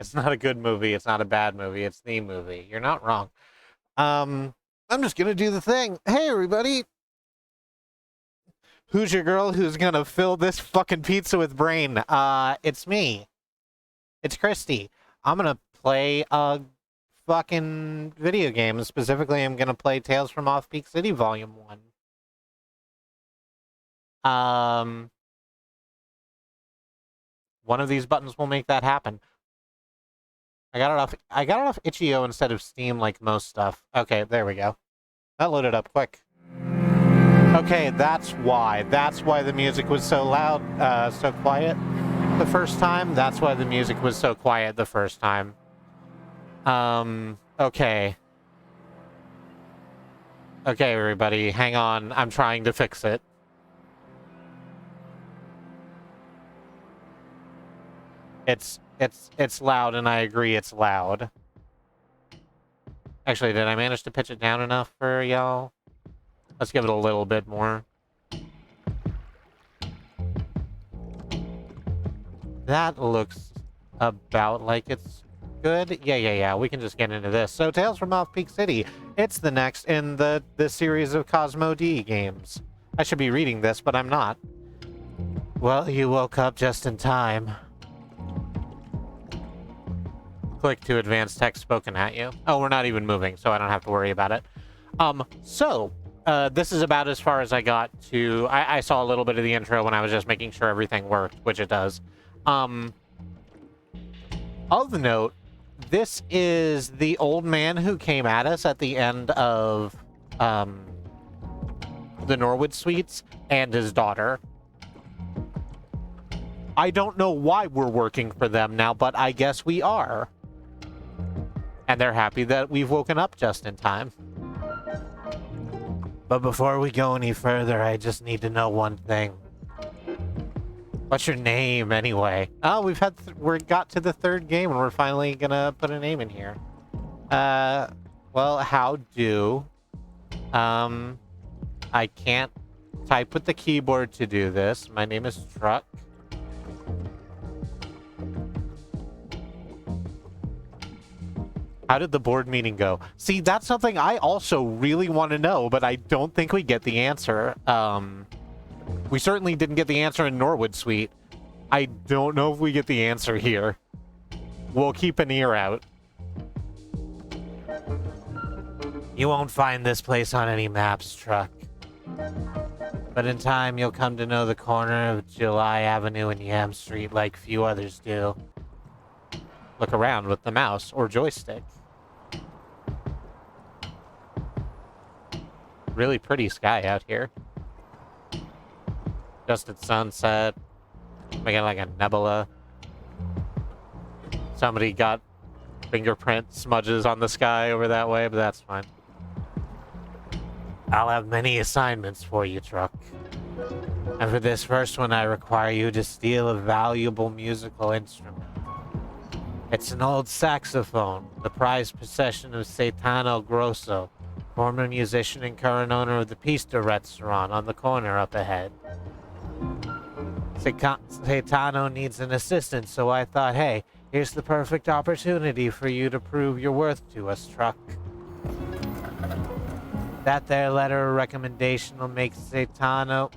It's not a good movie. It's not a bad movie. It's the movie. You're not wrong. I'm just gonna do the thing. Hey, everybody. Who's your girl who's gonna fill this fucking pizza with brain? It's me. It's Kristi. I'm gonna play a fucking video game. Specifically, I'm gonna play Tales from Off-Peak City Volume 1. One of these buttons will make that happen. I got it off itch.io instead of Steam like most stuff. Okay, there we go. That loaded up quick. Okay, that's why. That's why the music was so loud, so quiet the first time. That's why the music was so quiet the first time. Okay. Okay, everybody, hang on. I'm trying to fix it. It's loud, and I agree it's loud. Actually, did I manage to pitch it down enough for y'all? Let's give it a little bit more. That looks about like it's good. Yeah. We can just get into this. So, Tales from Off-Peak City. It's the next in the series of Cosmo D games. I should be reading this, but I'm not. Well, you woke up just in time. Click to advance text spoken at you. Oh, we're not even moving, so I don't have to worry about it. This is about as far as I got to... I saw a little bit of the intro when I was just making sure everything worked, which it does. Of note, this is the old man who came at us at the end of the Norwood Suites and his daughter. I don't know why we're working for them now, but I guess we are. And they're happy that we've woken up just in time. But before we go any further, I just need to know one thing. What's your name, anyway? Oh, we got to the third game, and we're finally gonna put a name in here. Well, how do... I can't type with the keyboard to do this. My name is Truck. How did the board meeting go? See, that's something I also really want to know, but I don't think we get the answer. We certainly didn't get the answer in Norwood Suite. I don't know if we get the answer here. We'll keep an ear out. You won't find this place on any maps, Truck. But in time, you'll come to know the corner of July Avenue and Yam Street like few others do. Look around with the mouse or joystick. Really pretty sky out here. Just at sunset. Making like a nebula. Somebody got fingerprint smudges on the sky over that way, but that's fine. I'll have many assignments for you, Truck. And for this first one, I require you to steal a valuable musical instrument. It's an old saxophone, the prized possession of Caetano Grosso, former musician and current owner of the Pista restaurant on the corner up ahead. Caetano needs an assistant, so I thought, hey, here's the perfect opportunity for you to prove your worth to us, Truck. That there letter of recommendation will make Caetano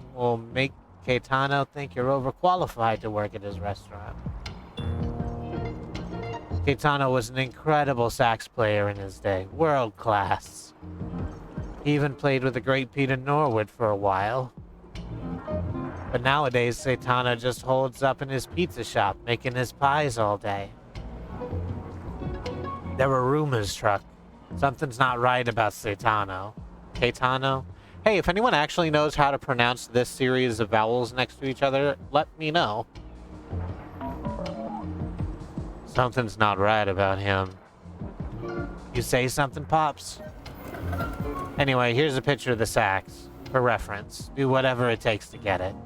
think you're overqualified to work at his restaurant. Caetano was an incredible sax player in his day, world class. He even played with the great Peter Norwood for a while. But nowadays, Caetano just holds up in his pizza shop, making his pies all day. There were rumors, Truck. Something's not right about Caetano. Caetano? Hey, if anyone actually knows how to pronounce this series of vowels next to each other, let me know. Something's not right about him. You say something, Pops? Anyway, here's a picture of the sax. For reference. Do whatever it takes to get it.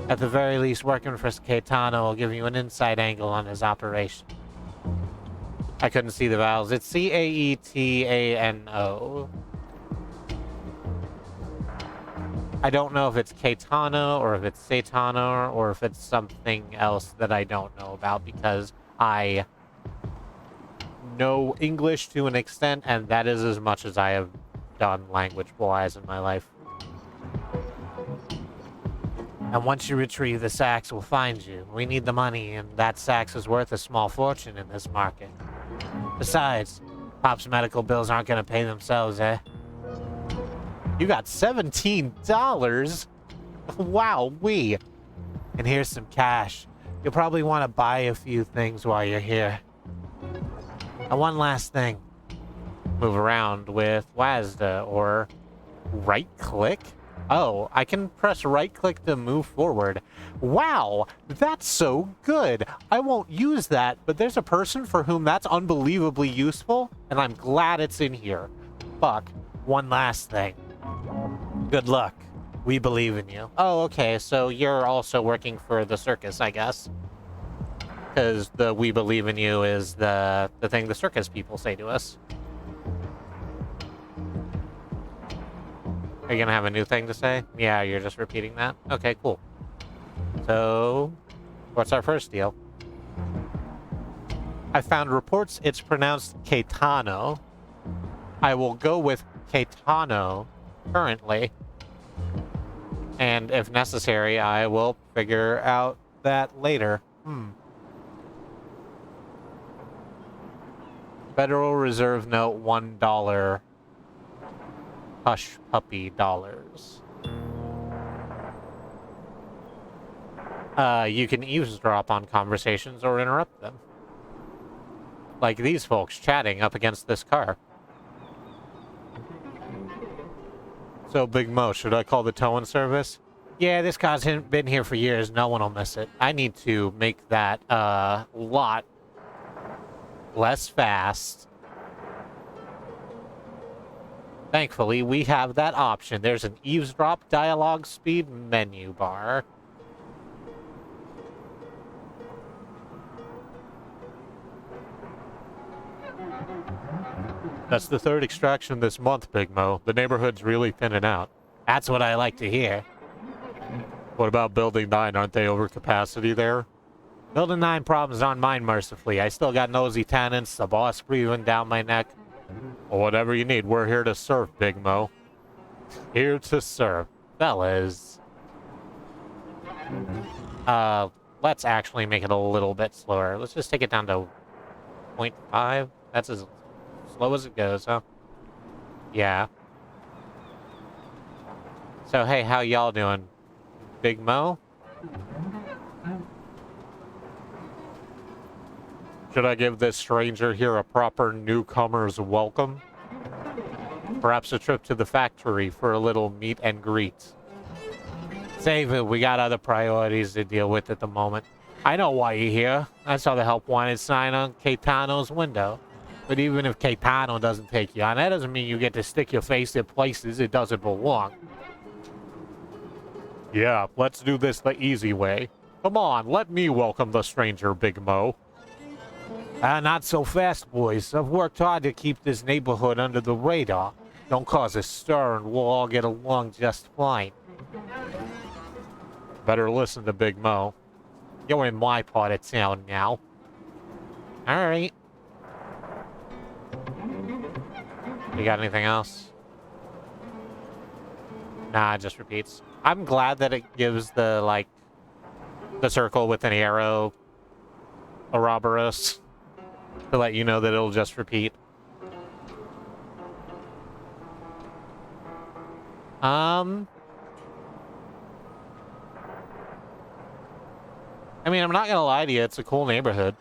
At the very least, working for Caetano will give you an inside angle on his operation. I couldn't see the vowels. It's C-A-E-T-A-N-O. I don't know if it's Caetano or if it's Caetano or if it's something else that I don't know about because I know English to an extent, and that is as much as I have done language-wise in my life. And once you retrieve the sacks, we'll find you. We need the money, and that sacks is worth a small fortune in this market. Besides, Pop's medical bills aren't gonna pay themselves, eh? You got $17? Wow-wee. And here's some cash. You'll probably want to buy a few things while you're here. And one last thing. Move around with WASD or right-click. Oh, I can press right-click to move forward. Wow, that's so good. I won't use that, but there's a person for whom that's unbelievably useful, and I'm glad it's in here. Fuck, one last thing. Good luck. We believe in you. Oh, okay, so you're also working for the circus, I guess. Because the we believe in you is the thing the circus people say to us. Are you gonna have a new thing to say? Yeah, you're just repeating that? Okay, cool. So, what's our first deal? I found reports it's pronounced Caetano. I will go with Caetano currently. And if necessary, I will figure out that later. Federal Reserve note $1. Hush puppy dollars. You can eavesdrop on conversations or interrupt them. Like these folks chatting up against this car. So, Big Mo, should I call the towing service? Yeah, this car's been here for years. No one will miss it. I need to make that lot less fast. Thankfully, we have that option. There's an eavesdrop dialogue speed menu bar. That's the third extraction this month, Big Mo. The neighborhood's really thinning out. That's what I like to hear. What about Building 9? Aren't they over capacity there? Building 9 problems aren't mine, mercifully. I still got nosy tenants, the boss breathing down my neck. Well, whatever you need, we're here to serve, Big Mo. Here to serve. Fellas. Let's actually make it a little bit slower. Let's just take it down to 0.5. That's as slow as it goes, huh? Yeah. So, hey, how y'all doing? Big Mo? Should I give this stranger here a proper newcomer's welcome? Perhaps a trip to the factory for a little meet and greet. Save it, we got other priorities to deal with at the moment. I know why you're here. I saw the help wanted sign on Caetano's window. But even if Caetano doesn't take you on, that doesn't mean you get to stick your face in places it doesn't belong. Yeah, let's do this the easy way. Come on, let me welcome the stranger, Big Mo. Not so fast, boys. I've worked hard to keep this neighborhood under the radar. Don't cause a stir and we'll all get along just fine. Better listen to Big Mo. You're in my part of town now. Alright. You got anything else? Nah, it just repeats. I'm glad that it gives the, like, the circle with an arrow Ouroboros to let you know that it'll just repeat. I mean, I'm not gonna lie to you, it's a cool neighborhood.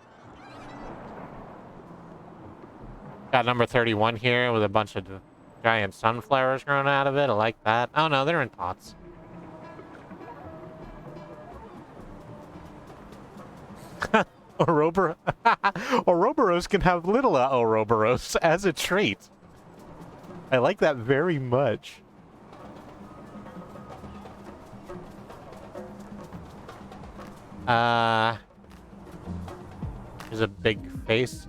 Got number 31 here with a bunch of giant sunflowers growing out of it. I like that. Oh no, they're in pots. Ouroboros can have little Ouroboros as a trait. I like that very much. There's a big face.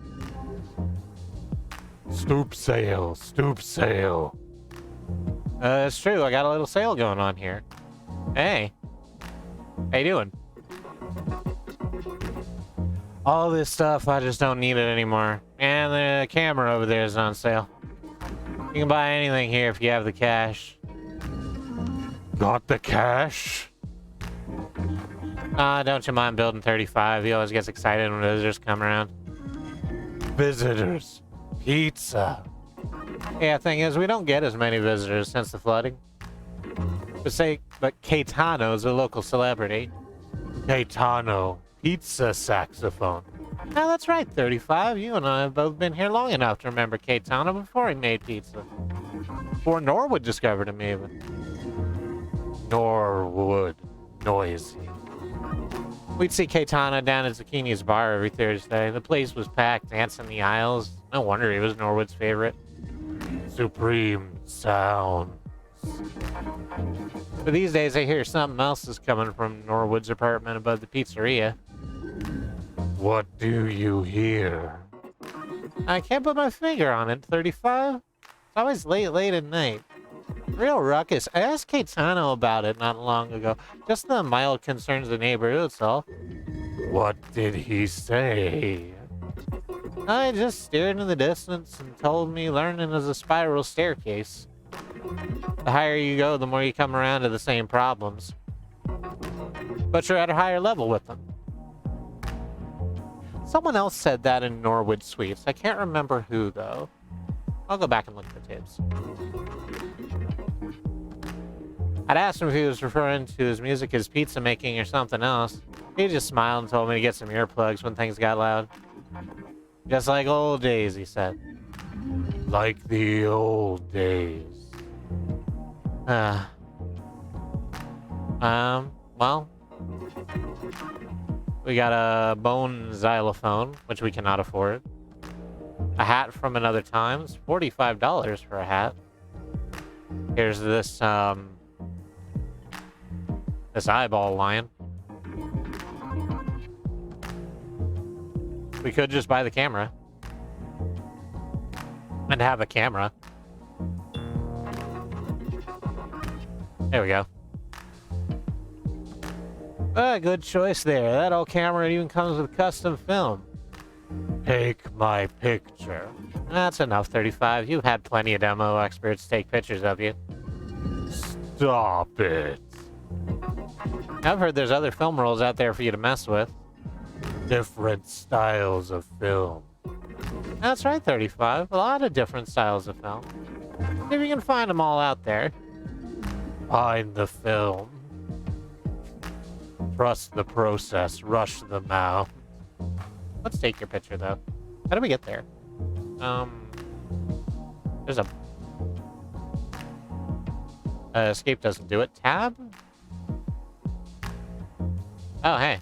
Stoop sale, stoop sale. It's true, I got a little sale going on here. Hey. How you doing? All this stuff, I just don't need it anymore. And the camera over there is on sale. You can buy anything here if you have the cash. Got the cash? Don't you mind building 35? He always gets excited when visitors come around. Visitors. Pizza. Yeah, thing is, we don't get as many visitors since the flooding. But Caetano's a local celebrity. Caetano. Pizza saxophone. Ah, that's right, 35. You and I have both been here long enough to remember Caetano before he made pizza. Before Norwood discovered him, even. Norwood. Noisy. We'd see Caetano down at Zucchini's bar every Thursday. The place was packed, dancing the aisles. No wonder he was Norwood's favorite. Supreme sounds. But these days I hear something else is coming from Norwood's apartment above the pizzeria. What do you hear? I can't put my finger on it, 35. It's always late at night. Real ruckus. I asked Caetano about it not long ago. Just the mild concerns of the neighborhood, that's all. What did he say? I just stared into the distance and told me learning is a spiral staircase. The higher you go, the more you come around to the same problems. But you're at a higher level with them. Someone else said that in Norwood Suites. I can't remember who, though. I'll go back and look at the tapes. I'd asked him if he was referring to his music as pizza making or something else. He just smiled and told me to get some earplugs when things got loud. Just like old days, he said. Like the old days. Well, we got a bone xylophone, which we cannot afford. A hat from another times, $45 for a hat. Here's this, this eyeball lion. We could just buy the camera. And have a camera. There we go. Good choice there. That old camera even comes with custom film. Take my picture. That's enough, 35. You've had plenty of demo experts take pictures of you. Stop it. I've heard there's other film rolls out there for you to mess with. Different styles of film. That's right, 35. A lot of different styles of film. See if you can find them all out there. Find the film. Trust the process. Rush the mouth. Let's take your picture, though. How do we get there? There's a... escape doesn't do it. Tab? Oh, hey.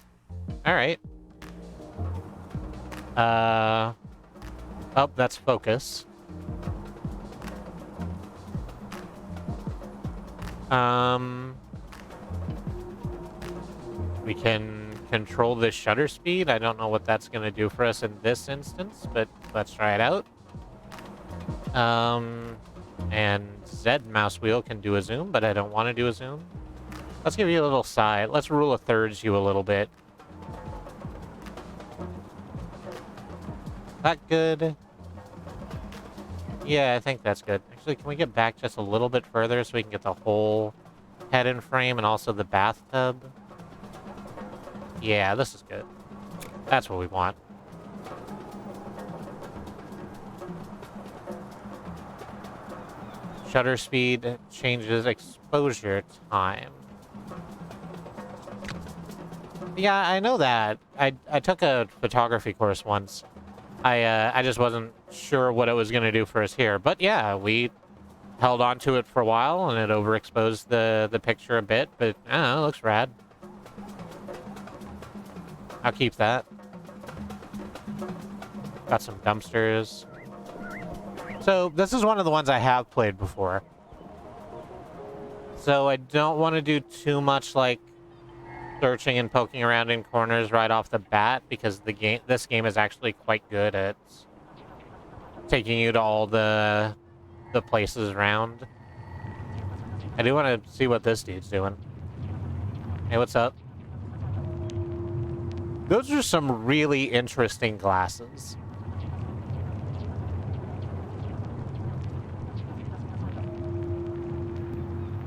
Alright. Oh, that's focus. We can control the shutter speed. I don't know what that's going to do for us in this instance, but let's try it out. And Z mouse wheel can do a zoom, but I don't want to do a zoom. Let's give you a little side. Let's rule of thirds you a little bit. That good? Yeah, I think that's good. Actually, can we get back just a little bit further so we can get the whole head in frame and also the bathtub? Yeah, this is good. That's what we want. Shutter speed changes exposure time. Yeah, I know that. I took a photography course once. I just wasn't sure what it was going to do for us here. But yeah, we held on to it for a while and it overexposed the picture a bit. But I don't know, it looks rad. I'll keep that. Got some dumpsters. So this is one of the ones I have played before. So I don't want to do too much like searching and poking around in corners right off the bat because this game is actually quite good at taking you to all the places around. I do want to see what this dude's doing. Hey, what's up? Those are some really interesting glasses.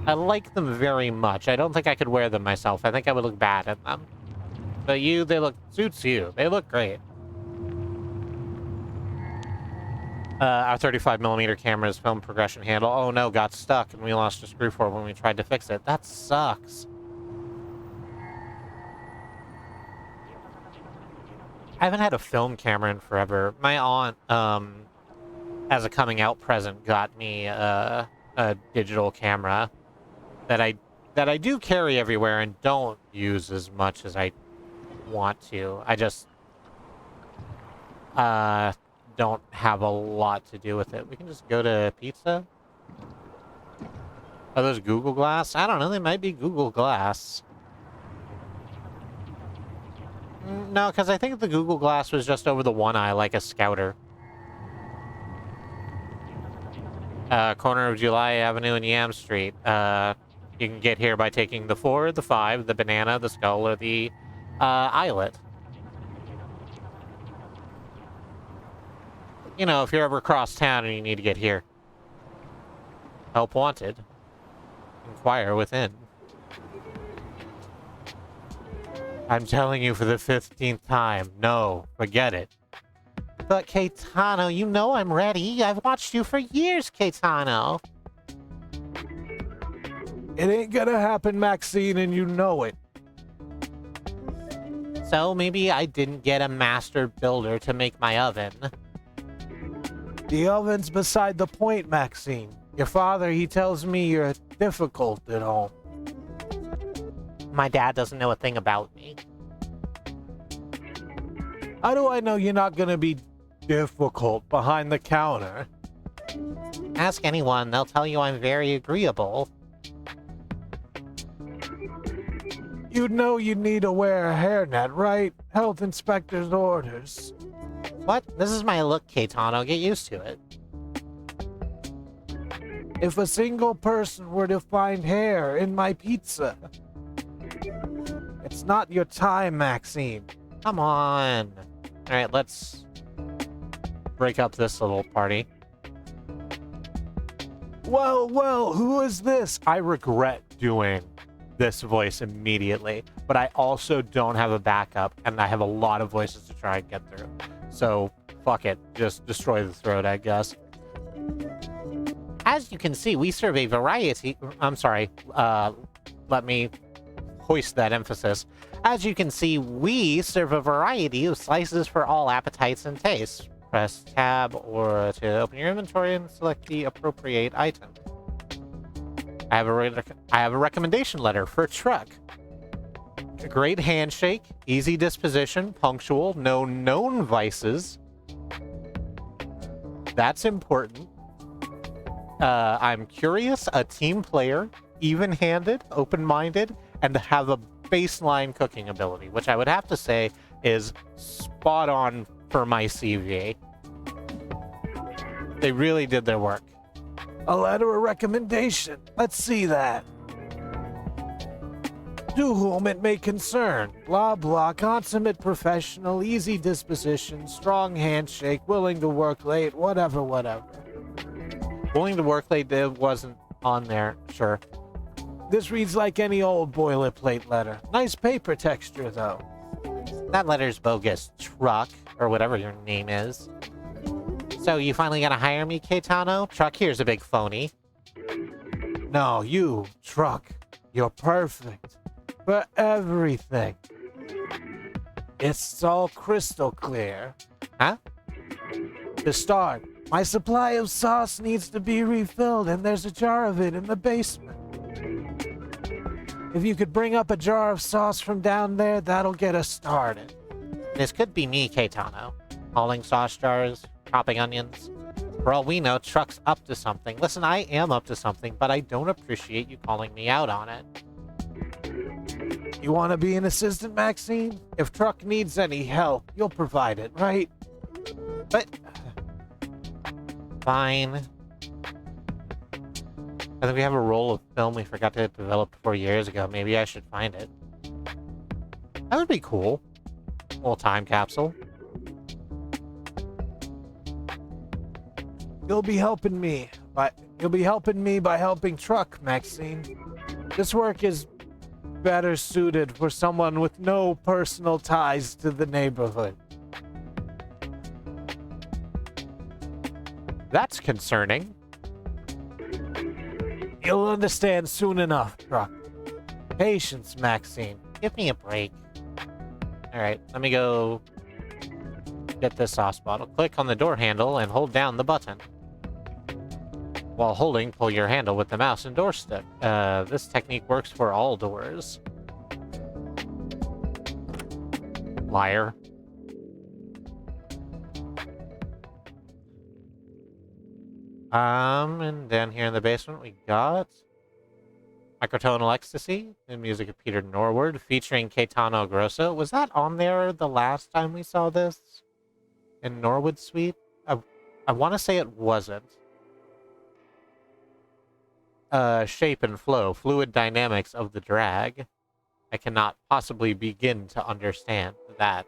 I like them very much. I don't think I could wear them myself. I think I would look bad in them. But suits you. They look great. Our 35mm camera's film progression handle, oh no, got stuck and we lost a screw for it when we tried to fix it. That sucks. I haven't had a film camera in forever. My aunt, as a coming out present, got me a digital camera that I do carry everywhere and don't use as much as I want to. I just don't have a lot to do with it. We can just go to pizza. Are those Google Glass? I don't know. They might be Google Glass. No, because I think the Google Glass was just over the one eye, like a scouter. Corner of July Avenue and Yam Street. You can get here by taking the 4, the 5, the banana, the skull, or the eyelet. You know, if you're ever across town and you need to get here. Help wanted. Inquire within. I'm telling you for the 15th time. No, forget it. But Caetano, you know I'm ready. I've watched you for years, Caetano. It ain't gonna happen, Maxine, and you know it. So maybe I didn't get a master builder to make my oven. The oven's beside the point, Maxine. Your father, he tells me you're difficult at home. My dad doesn't know a thing about me. How do I know you're not gonna be difficult behind the counter? Ask anyone, they'll tell you I'm very agreeable. You'd know you need to wear a hairnet, right? Health inspector's orders. What? This is my look, Caetano. Get used to it. If a single person were to find hair in my pizza. It's not your time, Maxine. Come on. Alright, let's break up this little party. Well, who is this? I regret doing this voice immediately, but I also don't have a backup, and I have a lot of voices to try and get through. So, fuck it. Just destroy the throat, I guess. As you can see, we serve a variety... I'm sorry. Let me hoist that emphasis. As you can see, we serve a variety of slices for all appetites and tastes. Press tab or to open your inventory and select the appropriate item. I have a recommendation letter for a truck. A great handshake, easy disposition, punctual, no known vices. That's important. I'm curious, a team player, even-handed, open-minded, and have a baseline cooking ability, which I would have to say is spot on for my CV. They really did their work. A letter of recommendation. Let's see that. To whom it may concern. Blah, blah. Consummate professional, easy disposition, strong handshake, willing to work late, whatever. Willing to work late wasn't on there, sure. This reads like any old boilerplate letter. Nice paper texture, though. That letter's bogus, truck, or whatever your name is. So, you finally gonna hire me, Caetano? Truck here's a big phony. No, you, truck. You're perfect. For everything. It's all crystal clear. Huh? To start, my supply of sauce needs to be refilled, and there's a jar of it in the basement. If you could bring up a jar of sauce from down there, that'll get us started. This could be me, Caetano. Hauling sauce jars, chopping onions. For all we know, Truck's up to something. Listen, I am up to something, but I don't appreciate you calling me out on it. You want to be an assistant, Maxine? If Truck needs any help, you'll provide it, right? But... Fine. I think we have a roll of film we forgot to develop 4 years ago. Maybe I should find it. That would be cool. Little time capsule. You'll be helping me by helping Truck, Maxine. This work is better suited for someone with no personal ties to the neighborhood. That's concerning. You'll understand soon enough, Truck. Patience, Maxine. Give me a break. Alright, let me go get this sauce bottle. Click on the door handle and hold down the button. While holding, pull your handle with the mouse and door stick. This technique works for all doors. Liar. And then here in the basement we got Microtonal Ecstasy, the music of Peter Norwood, featuring Caetano Grosso. Was that on there the last time we saw this? In Norwood Suite? I want to say it wasn't. Shape and flow, fluid dynamics of the drag. I cannot possibly begin to understand that.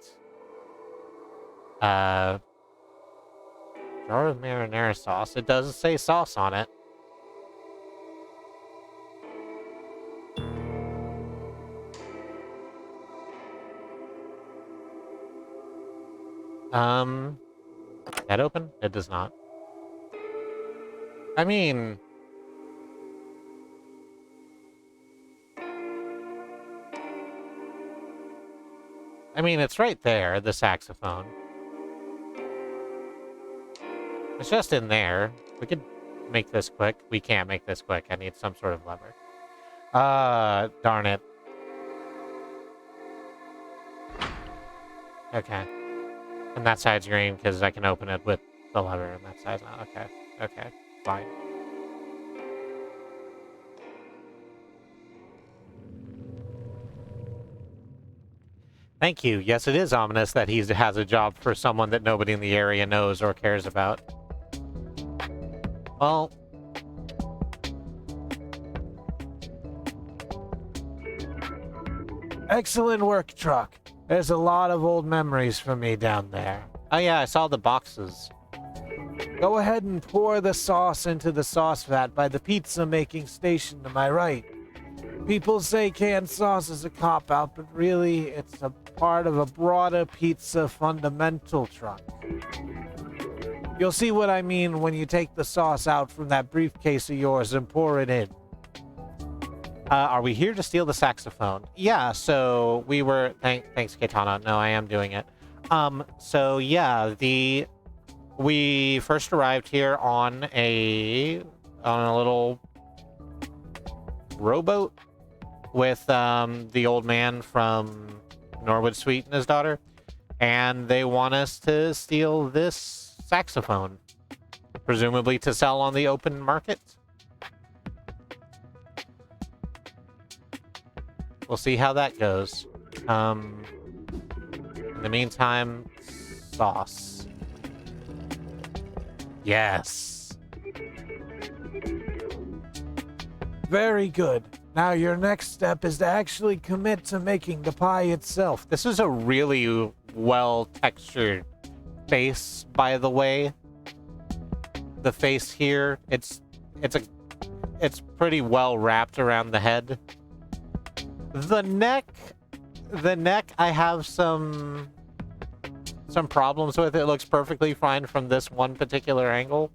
Jar of marinara sauce. It does say sauce on it. That open? It does not. I mean... it's right there, the saxophone. It's just in there. We could make this quick. We can't make this quick. I need some sort of lever. Darn it. Okay. And that side's green because I can open it with the lever, and that side's not. Okay. Okay. Fine. Thank you. Yes, it is ominous that he has a job for someone that nobody in the area knows or cares about. Well... Excellent work, Truck. There's a lot of old memories for me down there. Oh yeah, I saw the boxes. Go ahead and pour the sauce into the sauce vat by the pizza-making station to my right. People say canned sauce is a cop-out, but really, it's a part of a broader pizza fundamental, Truck. You'll see what I mean when you take the sauce out from that briefcase of yours and pour it in. Are we here to steal the saxophone? Yeah, so we were... Thanks, Caetano. No, I am doing it. So yeah, we first arrived here on a little rowboat with the old man from Norwood Suite and his daughter, and they want us to steal this saxophone, presumably to sell on the open market. We'll see how that goes. In the meantime, sauce. Yes. Very good. Now your next step is to actually commit to making the pie itself. This is a really well-textured face, by the way. The face here, it's pretty well wrapped around the head. The neck, I have some problems with. It looks perfectly fine from this one particular angle.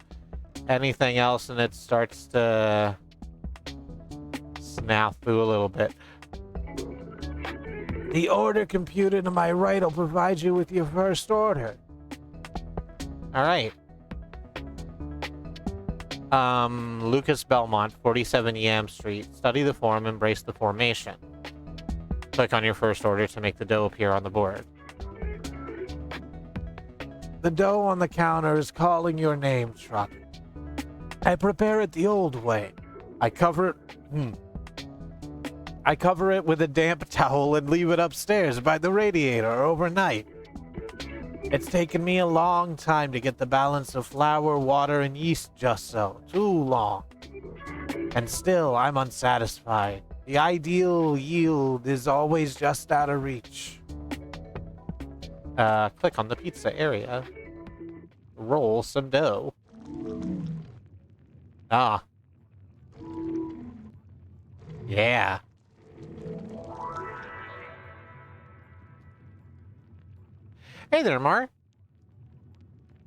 Anything else and it starts to snafu a little bit. The order computer to my right will provide you with your first order. All right. Lucas Belmont, 47 Yam Street. Study the form, embrace the formation. Click on your first order to make the dough appear on the board. The dough on the counter is calling your name, Truck. I prepare it the old way. I cover it with a damp towel and leave it upstairs by the radiator overnight. It's taken me a long time to get the balance of flour, water, and yeast just so. Too long. And still, I'm unsatisfied. The ideal yield is always just out of reach. Click on the pizza area. Roll some dough. Ah. Yeah. Hey there, Mar.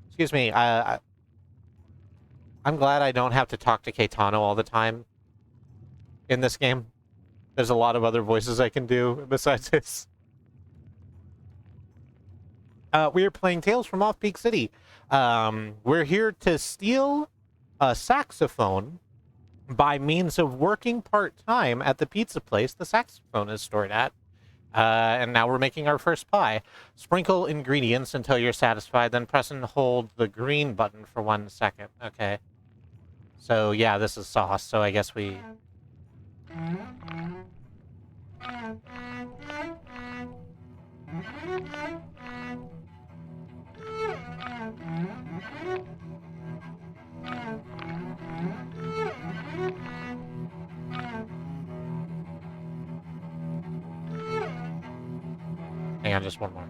Excuse me, I'm glad I don't have to talk to Caetano all the time in this game. There's a lot of other voices I can do besides this. We are playing Tales from Off-Peak City. We're here to steal a saxophone by means of working part-time at the pizza place the saxophone is stored at. And now we're making our first pie. Sprinkle ingredients until you're satisfied, then press and hold the green button for 1 second. Okay. So, yeah, this is sauce, so I guess we... Hang on, just one more.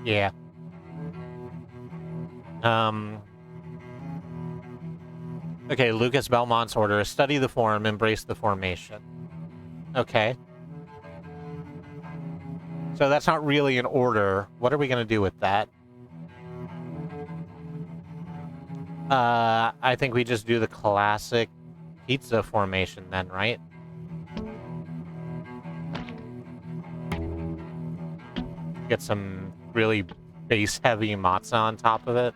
Yeah. Okay, Lucas Belmont's order. Study the form, embrace the formation. Okay. So that's not really an order. What are we going to do with that? I think we just do the classic pizza formation then, right? Get some really base-heavy matzo on top of it.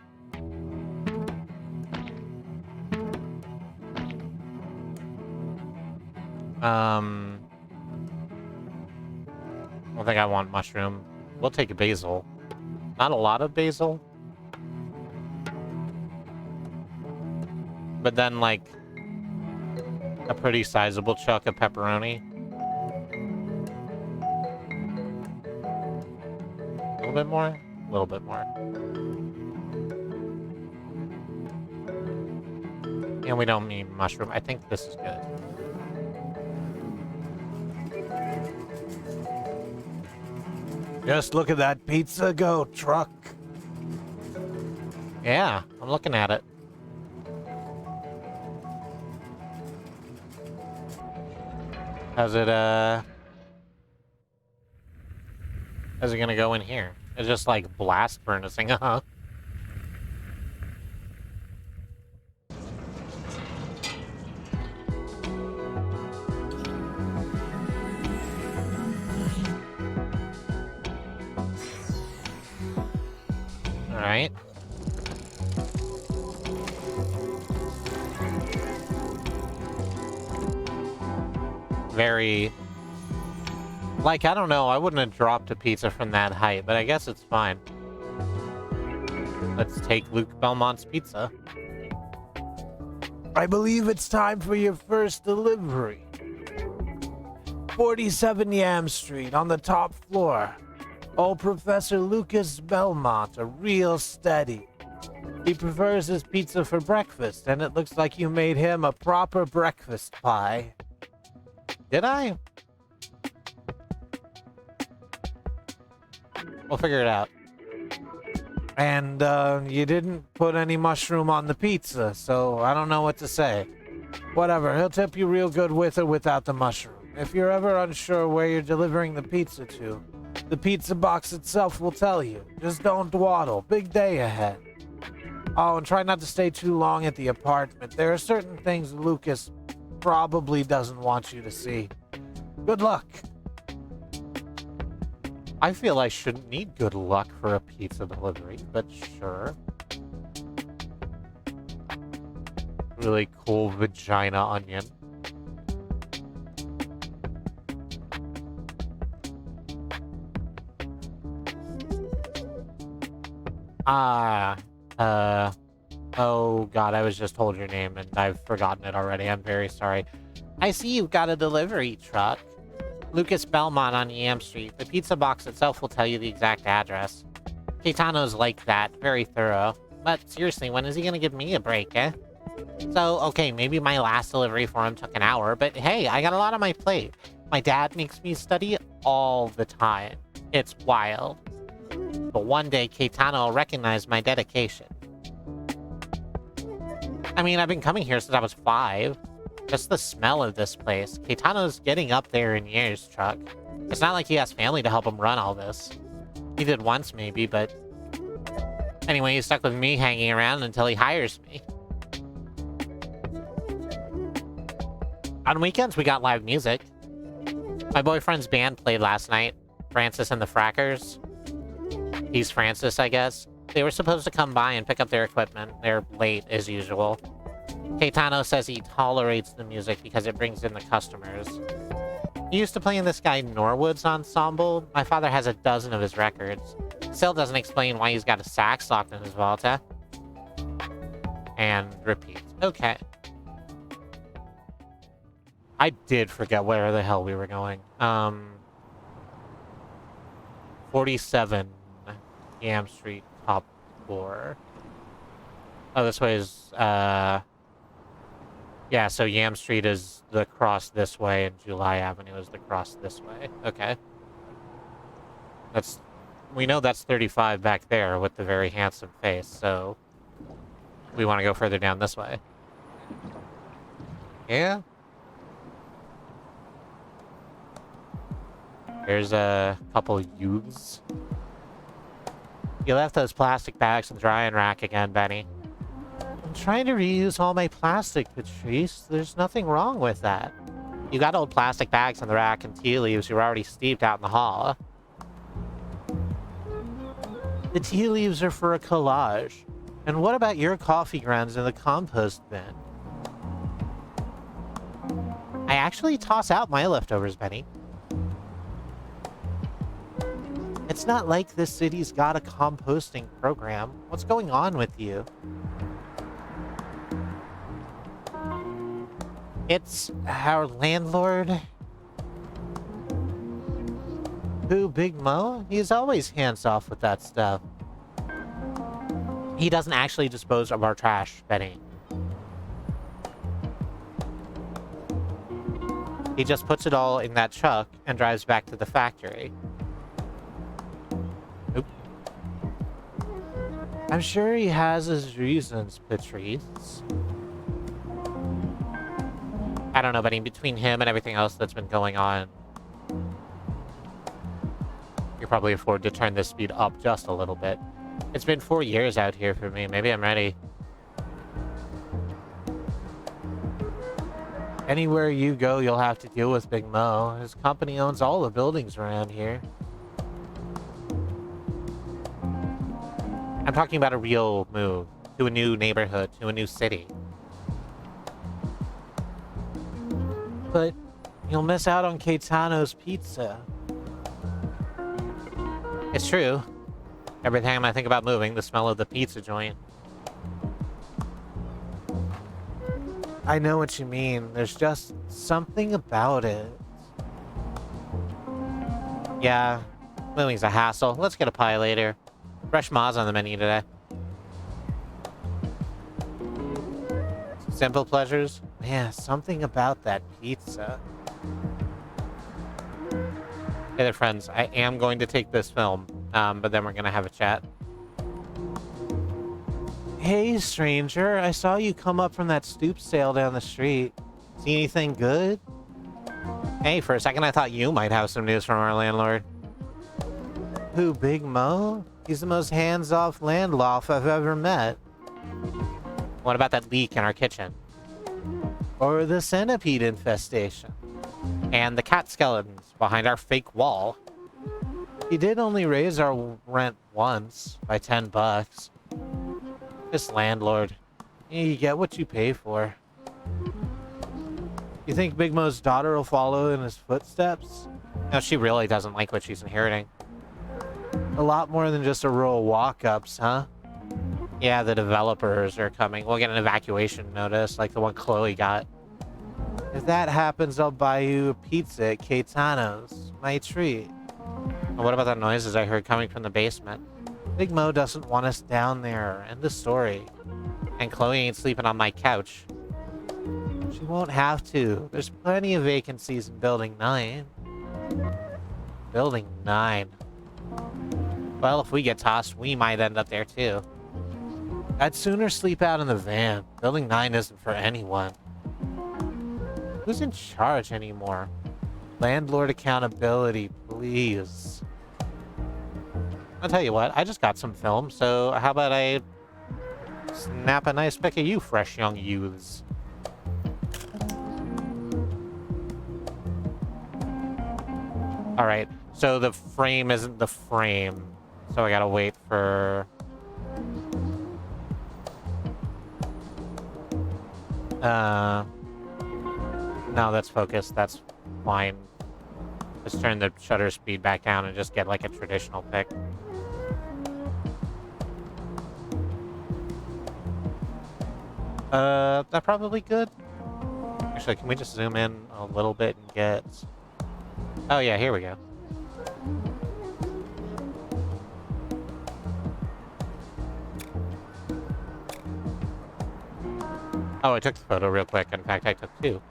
I don't think I want mushroom. We'll take basil. Not a lot of basil. But then, like, a pretty sizable chunk of pepperoni. A little bit more? A little bit more. And we don't need mushroom. I think this is good. Just look at that pizza go, truck. Yeah, I'm looking at it. How's it gonna go in here? It's just like blast furnacing, huh? Alright. Very... Like, I don't know, I wouldn't have dropped a pizza from that height, but I guess it's fine. Let's take Luke Belmont's pizza. I believe it's time for your first delivery. 47 Yam Street, on the top floor. Old Professor Lucas Belmont, a real steady. He prefers his pizza for breakfast, and it looks like you made him a proper breakfast pie. Did I? We'll figure it out. And, you didn't put any mushroom on the pizza, so I don't know what to say. Whatever, he'll tip you real good with or without the mushroom. If you're ever unsure where you're delivering the pizza to, the pizza box itself will tell you. Just don't dawdle. Big day ahead. Oh, and try not to stay too long at the apartment. There are certain things Lucas probably doesn't want you to see. Good luck. I feel I shouldn't need good luck for a pizza delivery, but sure. Really cool vagina onion. Oh god, I was just told your name and I've forgotten it already. I'm very sorry. I see you've got a delivery truck. Lucas Belmont on Yam Street. The pizza box itself will tell you the exact address. Caetano's like that, very thorough. But seriously, when is he gonna give me a break, eh? So, okay, maybe my last delivery for him took an hour, but hey, I got a lot on my plate. My dad makes me study all the time. It's wild. But one day, Caetano will recognize my dedication. I mean, I've been coming here since I was 5. Just the smell of this place. Caetano's getting up there in years, Truck. It's not like he has family to help him run all this. He did once, maybe, but... Anyway, he's stuck with me hanging around until he hires me. On weekends, we got live music. My boyfriend's band played last night. Francis and the Frackers. He's Francis, I guess. They were supposed to come by and pick up their equipment. They're late, as usual. Caetano says he tolerates the music because it brings in the customers. He used to play in this guy Norwood's ensemble. My father has a dozen of his records. Still doesn't explain why he's got a sax locked in his Volta. And repeat. Okay. I did forget where the hell we were going. 47 Yam Street, top floor. Oh, this way is, yeah, so Yam Street is the cross this way, and July Avenue is the cross this way. Okay. We know that's 35 back there with the very handsome face, so we want to go further down this way. Yeah. There's a couple youths. You left those plastic bags in the drying rack again, Benny. I'm trying to reuse all my plastic, Patrice. There's nothing wrong with that. You got old plastic bags in the rack and tea leaves you were already steeped out in the hall. The tea leaves are for a collage. And what about your coffee grounds in the compost bin? I actually toss out my leftovers, Benny. It's not like this city's got a composting program. What's going on with you? It's our landlord. Who, Big Mo? He's always hands off with that stuff. He doesn't actually dispose of our trash, Benny. He just puts it all in that truck and drives back to the factory. Oop. I'm sure he has his reasons, Patrice. I don't know, but in between him and everything else that's been going on, you probably afford to turn this speed up just a little bit. It's been 4 years out here for me. Maybe I'm ready. Anywhere you go, you'll have to deal with Big Mo. His company owns all the buildings around here. I'm talking about a real move to a new neighborhood, to a new city. But you'll miss out on Caetano's pizza. It's true. Every time I think about moving, the smell of the pizza joint. I know what you mean. There's just something about it. Yeah, moving's a hassle. Let's get a pie later. Fresh Ma's on the menu today. Simple pleasures? Yeah, something about that pizza. Hey there, friends. I am going to take this film, but then we're going to have a chat. Hey, stranger. I saw you come up from that stoop sale down the street. See anything good? Hey, for a second I thought you might have some news from our landlord. Who, Big Mo? He's the most hands-off landloff I've ever met. What about that leak in our kitchen? Or the centipede infestation? And the cat skeletons behind our fake wall? He did only raise our rent once by $10. This landlord. You get what you pay for. You think Big Mo's daughter will follow in his footsteps? No, she really doesn't like what she's inheriting. A lot more than just a row of walk-ups, huh? Yeah, the developers are coming. We'll get an evacuation notice like the one Chloe got. If that happens, I'll buy you a pizza at Caetano's. My treat. And what about the noises I heard coming from the basement? Big Mo doesn't want us down there. End of story. And Chloe ain't sleeping on my couch. She won't have to. There's plenty of vacancies in Building 9. Building 9. Well, if we get tossed, we might end up there too. I'd sooner sleep out in the van. Building 9 isn't for anyone. Who's in charge anymore? Landlord accountability, please. I'll tell you what, I just got some film, so how about I snap a nice pic of you, fresh young youths. Alright, so the frame isn't the frame. So I gotta wait for... No, that's focused. That's fine. Just turn the shutter speed back down and just get like a traditional pic. That probably good. Actually, can we just zoom in a little bit and get... Oh yeah, here we go. Oh, I took the photo real quick. In fact, I took two.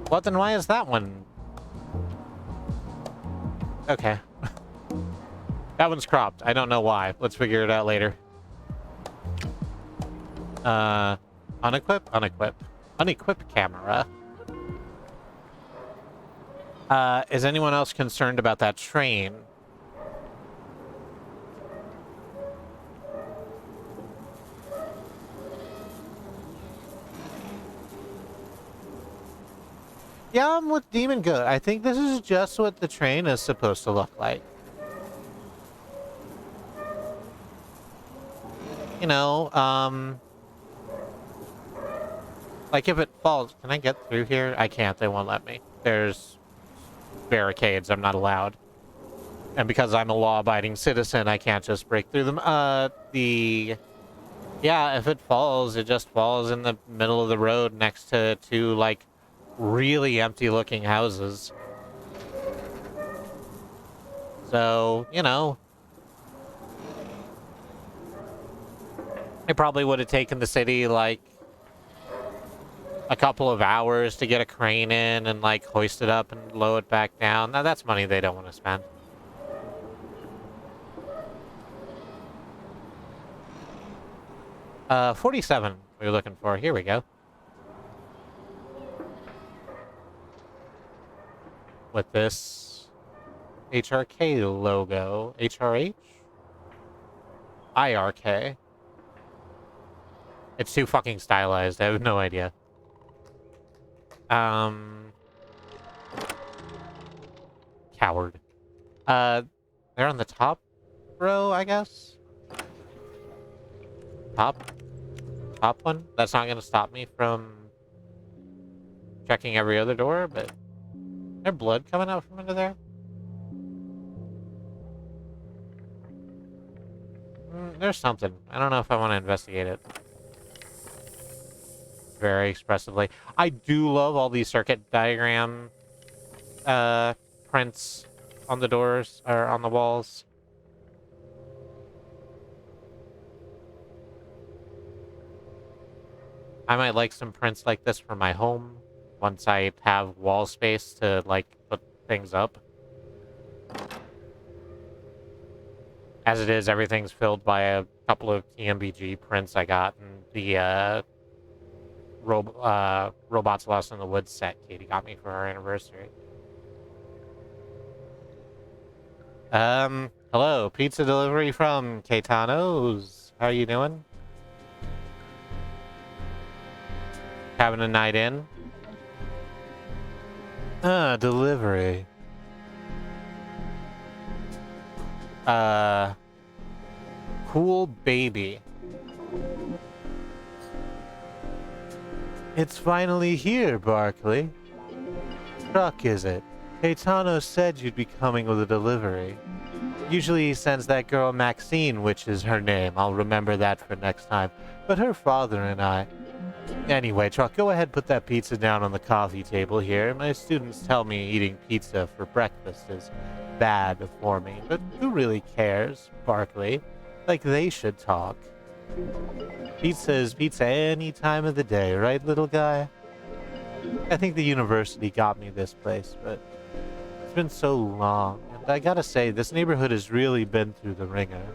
Well, then why is that one? Okay. That one's cropped. I don't know why. Let's figure it out later. Unequip? Unequip. Unequip camera. Is anyone else concerned about that train? Yeah, I'm with Demon Goat. I think this is just what the train is supposed to look like. You know, like if it falls, can I get through here? I can't, they won't let me. There's barricades, I'm not allowed. And because I'm a law-abiding citizen, I can't just break through them. Yeah, if it falls, it just falls in the middle of the road next to two, like, really empty-looking houses. So, you know, it probably would have taken the city, like, a couple of hours to get a crane in and, like, hoist it up and lower it back down. Now, that's money they don't want to spend. Uh, 47 we were looking for. Here we go. With this HRK logo. HRH? IRK. It's too fucking stylized. I have no idea. Coward. They're on the top row, I guess? Top one? That's not gonna stop me from checking every other door, but... Is there blood coming out from under there? There's something. I don't know if I want to investigate it. Very expressively. I do love all these circuit diagram prints on the doors, or on the walls. I might like some prints like this for my home once I have wall space to, like, put things up. As it is, everything's filled by a couple of TMBG prints I got in the Robots Lost in the Woods set Katie got me for our anniversary. Hello, pizza delivery from Caetano's. How are you doing? Having a night in? Delivery. Cool baby. It's finally here, Barkley. Truck, is it? Caetano said you'd be coming with a delivery. Usually he sends that girl Maxine, which is her name. I'll remember that for next time. But her father and I... Anyway, Truck, go ahead, put that pizza down on the coffee table here. My students tell me eating pizza for breakfast is bad for me. But who really cares, Barkley? Like they should talk. Pizza is pizza any time of the day, right, little guy? I think the university got me this place, but it's been so long. And I gotta say, this neighborhood has really been through the ringer.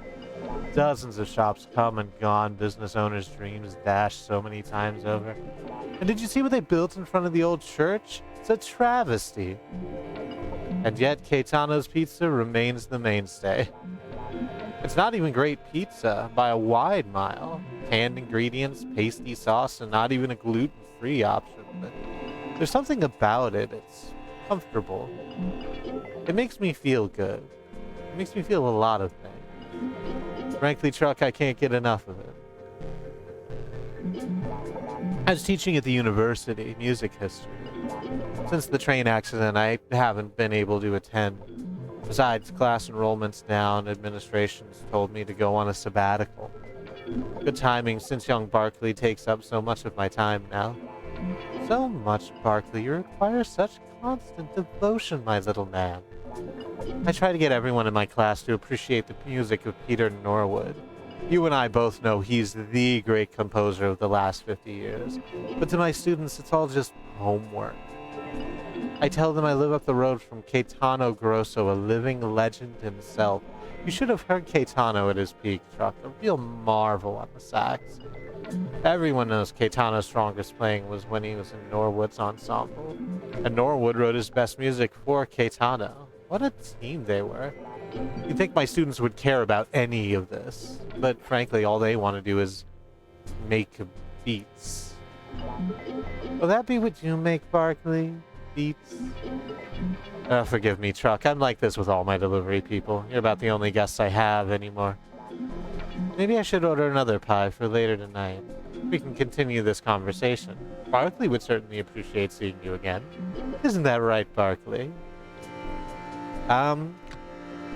Dozens of shops come and gone, business owners' dreams dashed so many times over. And did you see what they built in front of the old church? It's a travesty. And yet, Caetano's Pizza remains the mainstay. It's not even great pizza by a wide mile. Canned ingredients, pasty sauce, and not even a gluten-free option. But there's something about it. It's comfortable. It makes me feel good. It makes me feel a lot of things. Frankly, Truck, I can't get enough of it. I was teaching at the university, music history. Since the train accident, I haven't been able to attend. Besides, class enrollment's down, administration's told me to go on a sabbatical. Good timing since young Barkley takes up so much of my time now. So much, Barkley. You require such constant devotion, my little man. I try to get everyone in my class to appreciate the music of Peter Norwood. You and I both know he's the great composer of the last 50 years. But to my students, it's all just homework. I tell them I live up the road from Caetano Grosso, a living legend himself. You should have heard Caetano at his peak, Truck. A real marvel on the sax. Everyone knows Caetano's strongest playing was when he was in Norwood's ensemble. And Norwood wrote his best music for Caetano. What a team they were. You'd think my students would care about any of this. But frankly, all they want to do is make beats. Will that be what you make, Barkley? Beats? Oh, forgive me, Truck. I'm like this with all my delivery people. You're about the only guests I have anymore. Maybe I should order another pie for later tonight. We can continue this conversation. Barkley would certainly appreciate seeing you again. Isn't that right, Barkley?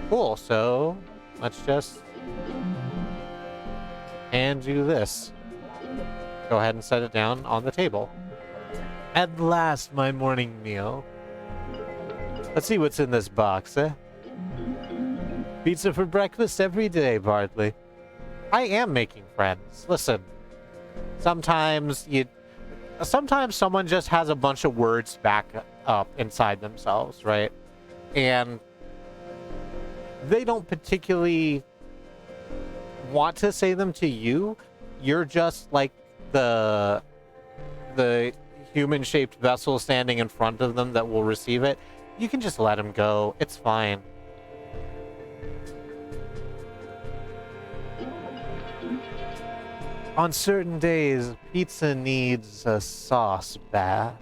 Cool. So, let's just hand you this. Go ahead and set it down on the table. At last, my morning meal. Let's see what's in this box, eh? Pizza for breakfast every day, Bartley. I am making friends. Listen, sometimes someone just has a bunch of words back up inside themselves, right? And they don't particularly want to say them to you. You're just like the human-shaped vessel standing in front of them that will receive it. You can just let them go. It's fine. On certain days, pizza needs a sauce bath.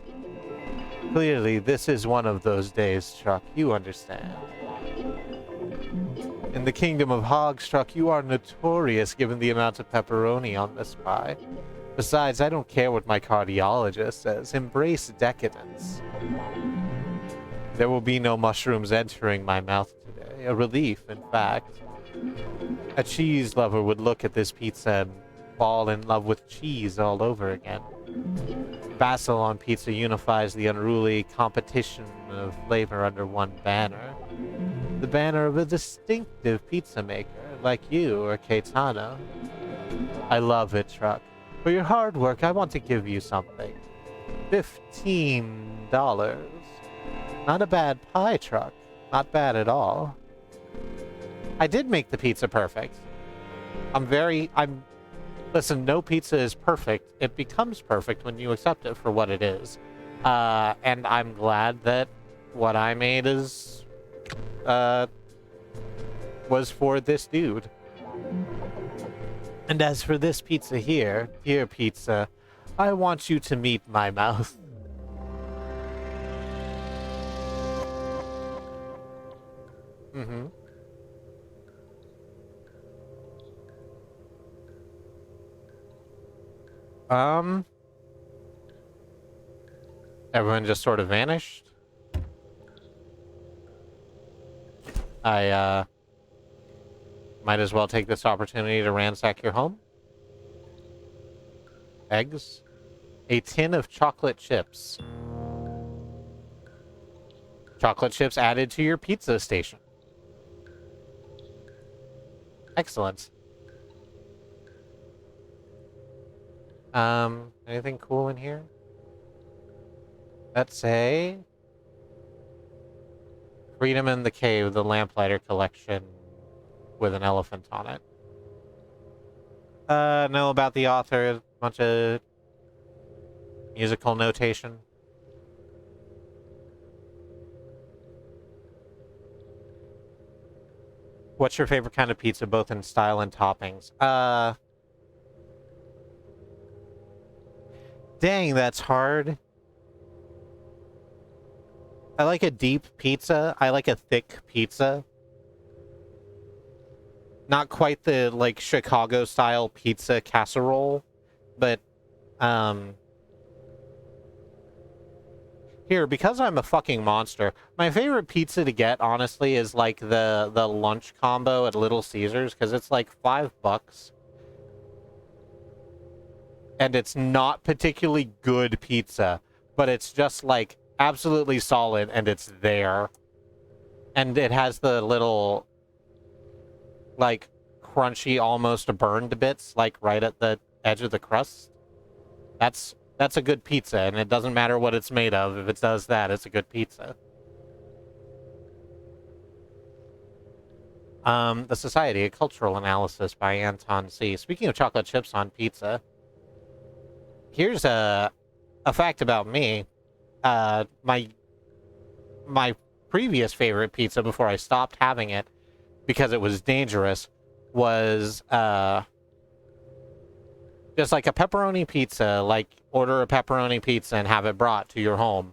Clearly, this is one of those days, Truck. You understand. In the kingdom of Hogs, Truck, you are notorious given the amount of pepperoni on this pie. Besides, I don't care what my cardiologist says. Embrace decadence. There will be no mushrooms entering my mouth today. A relief, in fact. A cheese lover would look at this pizza and fall in love with cheese all over again. Basil on pizza unifies the unruly competition of flavor under one banner. The banner of a distinctive pizza maker, like you or Caetano. I love it, Truck. For your hard work, I want to give you something. $15. Not a bad pie, Truck. Not bad at all. I did make the pizza perfect. Listen, no pizza is perfect. It becomes perfect when you accept it for what it is. And I'm glad that what I made was for this dude. And as for this pizza here, dear pizza, I want you to meet my mouth. Mm-hmm. Everyone just sort of vanished. I, might as well take this opportunity to ransack your home. Eggs. A tin of chocolate chips. Chocolate chips added to your pizza station. Excellent. Anything cool in here? Let's say Freedom in the Cave, the Lamplighter collection with an elephant on it. Know about the author, a bunch of musical notation. What's your favorite kind of pizza, both in style and toppings? Dang, that's hard. I like a deep pizza. I like a thick pizza. Not quite the, like, Chicago-style pizza casserole, but, here, because I'm a fucking monster, my favorite pizza to get, honestly, is, like, the lunch combo at Little Caesars, because it's, like, $5. And it's not particularly good pizza, but it's just, like, absolutely solid, and it's there. And it has the little, like, crunchy, almost burned bits, like, right at the edge of the crust. That's a good pizza, and it doesn't matter what it's made of. If it does that, it's a good pizza. The Society, a Cultural Analysis by Anton C. Speaking of chocolate chips on pizza, here's a fact about me. My previous favorite pizza before I stopped having it because it was dangerous was just like a pepperoni pizza, like order a pepperoni pizza and have it brought to your home.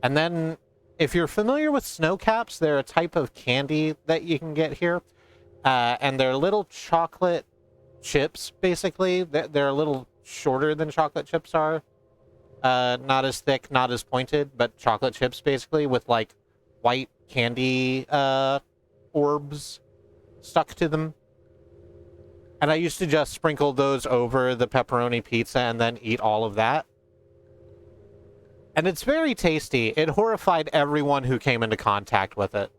And then if you're familiar with snow caps, they're a type of candy that you can get here. And they're little chocolate chips, basically. They're a little shorter than chocolate chips are. Not as thick, not as pointed, but chocolate chips, basically, with, like, white candy orbs stuck to them. And I used to just sprinkle those over the pepperoni pizza and then eat all of that. And it's very tasty. It horrified everyone who came into contact with it.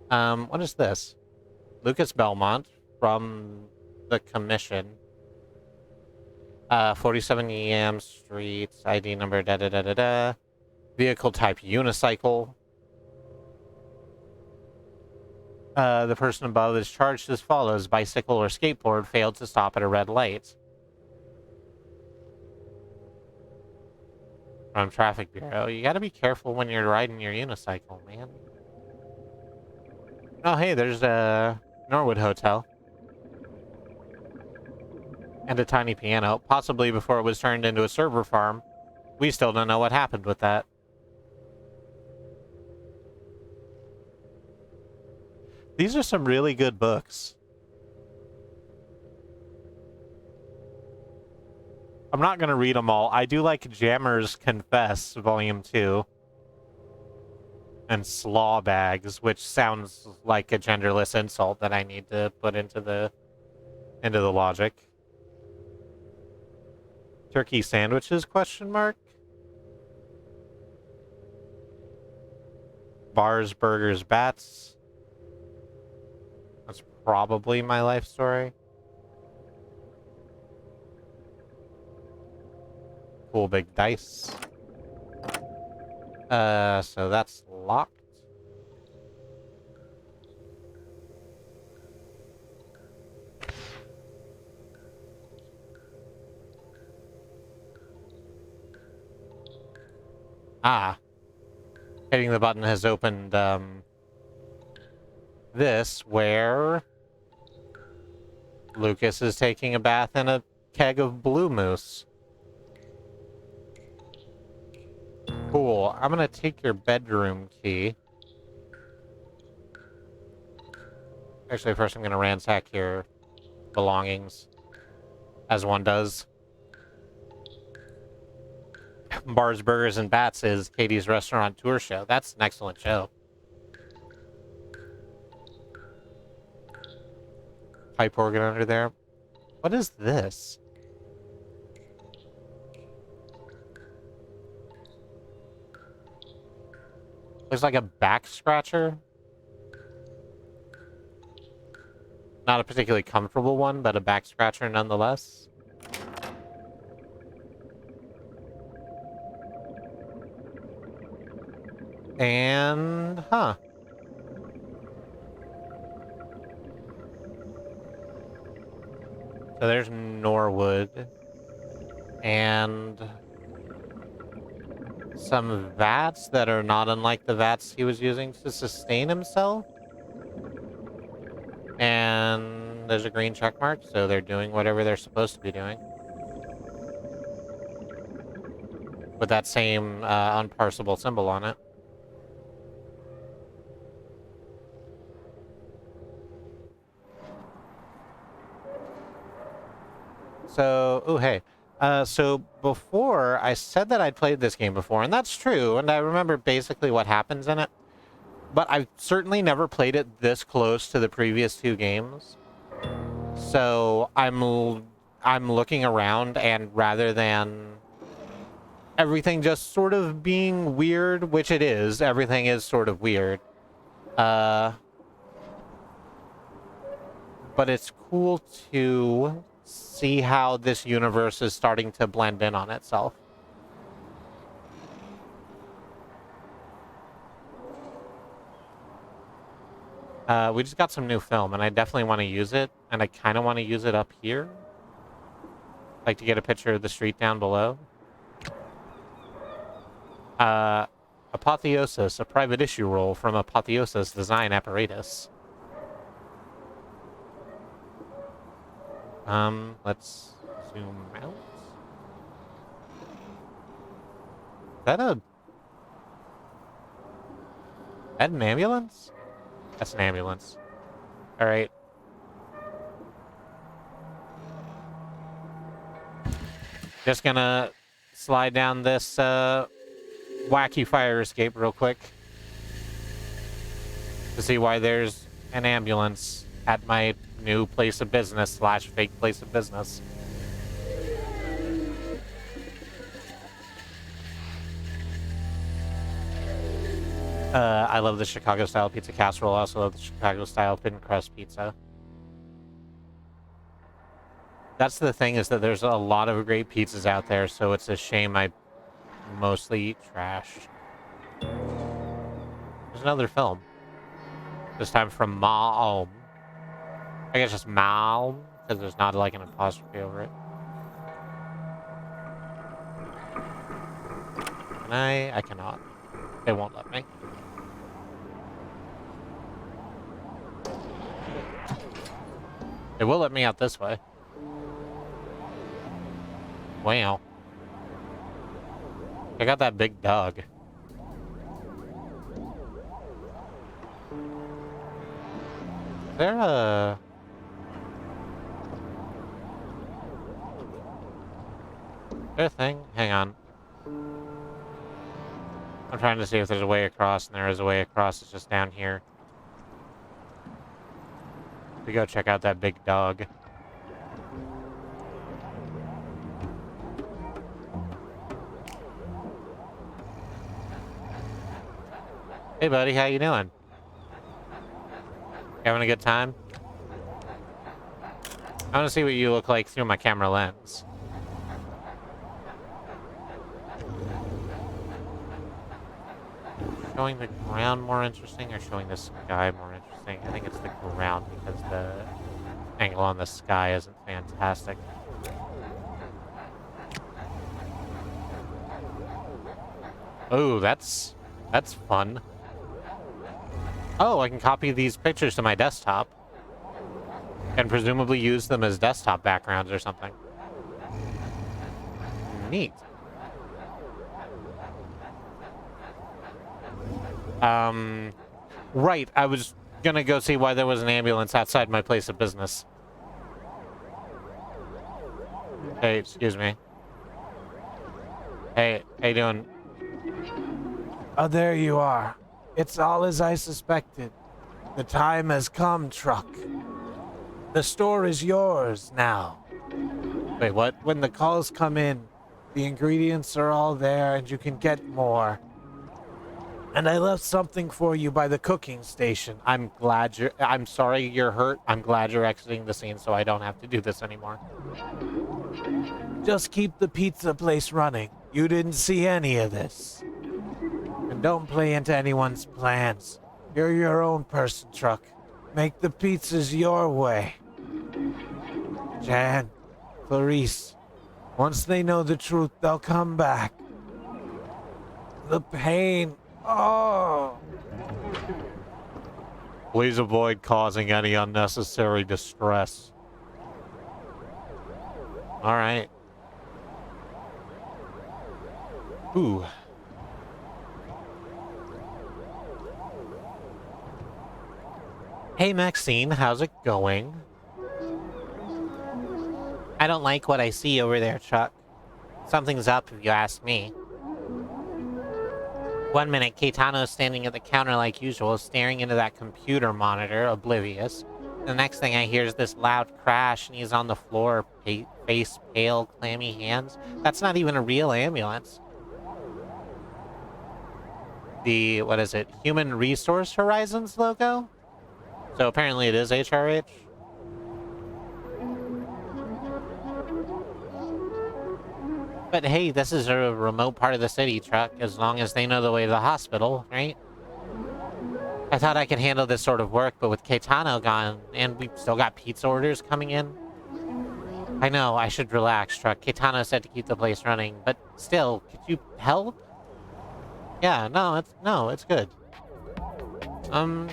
What is this? Lucas Belmont from the Commission. 47 Yam Street, ID number da-da-da-da-da. Vehicle type unicycle. The person above is charged as follows. Bicycle or skateboard failed to stop at a red light. From Traffic Bureau. You gotta be careful when you're riding your unicycle, man. Oh, hey, there's a Norwood Hotel. And a tiny piano, possibly before it was turned into a server farm. We still don't know what happened with that. These are some really good books. I'm not going to read them all. I do like Jammers Confess, Volume 2. And Slaw Bags, which sounds like a genderless insult that I need to put into the logic. Turkey sandwiches, question mark? Bars, burgers, bats. That's probably my life story. Cool big dice. So that's locked. Ah. Hitting the button has opened, this, where Lucas is taking a bath in a keg of blue moose. Cool. I'm gonna take your bedroom key. Actually, first I'm gonna ransack your belongings, as one does. Bars, Burgers, and Bats is Katie's restaurant tour show. That's an excellent show. Pipe organ under there. What is this? Looks like a back scratcher. Not a particularly comfortable one, but a back scratcher nonetheless. And, huh. So there's Norwood. And some vats that are not unlike the vats he was using to sustain himself. And there's a green check mark, so they're doing whatever they're supposed to be doing. With that same unparsable symbol on it. So, oh, hey. So before, I said that I'd played this game before, and that's true, and I remember basically what happens in it. But I've certainly never played it this close to the previous two games. So I'm looking around, and rather than everything just sort of being weird, which it is, everything is sort of weird. But it's cool to see how this universe is starting to blend in on itself. We just got some new film, and I definitely want to use it, and I kind of want to use it up here. Like to get a picture of the street down below. Apotheosis, a private issue role from Apotheosis Design Apparatus. Let's zoom out. Is that an ambulance? That's an ambulance. All right. Just gonna slide down this wacky fire escape real quick to see why there's an ambulance at my new place of business / fake place of business. I love the Chicago-style pizza casserole. I also love the Chicago-style thin crust pizza. That's the thing, is that there's a lot of great pizzas out there, so it's a shame I mostly eat trash. There's another film. This time from Malm. I guess just Malm, because there's not like an apostrophe over it. Can I? I cannot. They won't let me. It will let me out this way. Wow. I got that big dog. Is there a... Is there a thing? Hang on. I'm trying to see if there's a way across, and there is a way across. It's just down here. We go check out that big dog. Hey buddy, how you doing? Having a good time? I want to see what you look like through my camera lens. Showing the ground more interesting or showing the sky more interesting? I think it's the ground because the angle on the sky isn't fantastic. Oh, that's fun. Oh, I can copy these pictures to my desktop and presumably use them as desktop backgrounds or something. Neat. Right, I was gonna go see why there was an ambulance outside my place of business. Hey, excuse me. Hey, how you doing? Oh, there you are. It's all as I suspected. The time has come, truck. The store is yours now. Wait, what? When the calls come in, the ingredients are all there and you can get more. And I left something for you by the cooking station. I'm sorry you're hurt. I'm glad you're exiting the scene so I don't have to do this anymore. Just keep the pizza place running. You didn't see any of this. And don't play into anyone's plans. You're your own person, Truck. Make the pizzas your way. Jan, Clarice, once they know the truth, they'll come back. The pain. Oh. Please avoid causing any unnecessary distress. All right. Ooh. Hey, Maxine, how's it going? I don't like what I see over there, Chuck. Something's up if you ask me. 1 minute, Caetano's standing at the counter like usual, staring into that computer monitor, oblivious. The next thing I hear is this loud crash, and he's on the floor, face pale, clammy hands. That's not even a real ambulance. The, what is it, Human Resource Horizons logo? So apparently it is HRH. But hey, this is a remote part of the city, Truck, as long as they know the way to the hospital, right? I thought I could handle this sort of work, but with Caetano gone, and we've still got pizza orders coming in. I know, I should relax, Truck. Caetano said to keep the place running, but still, could you help? Yeah, no, it's good. I'm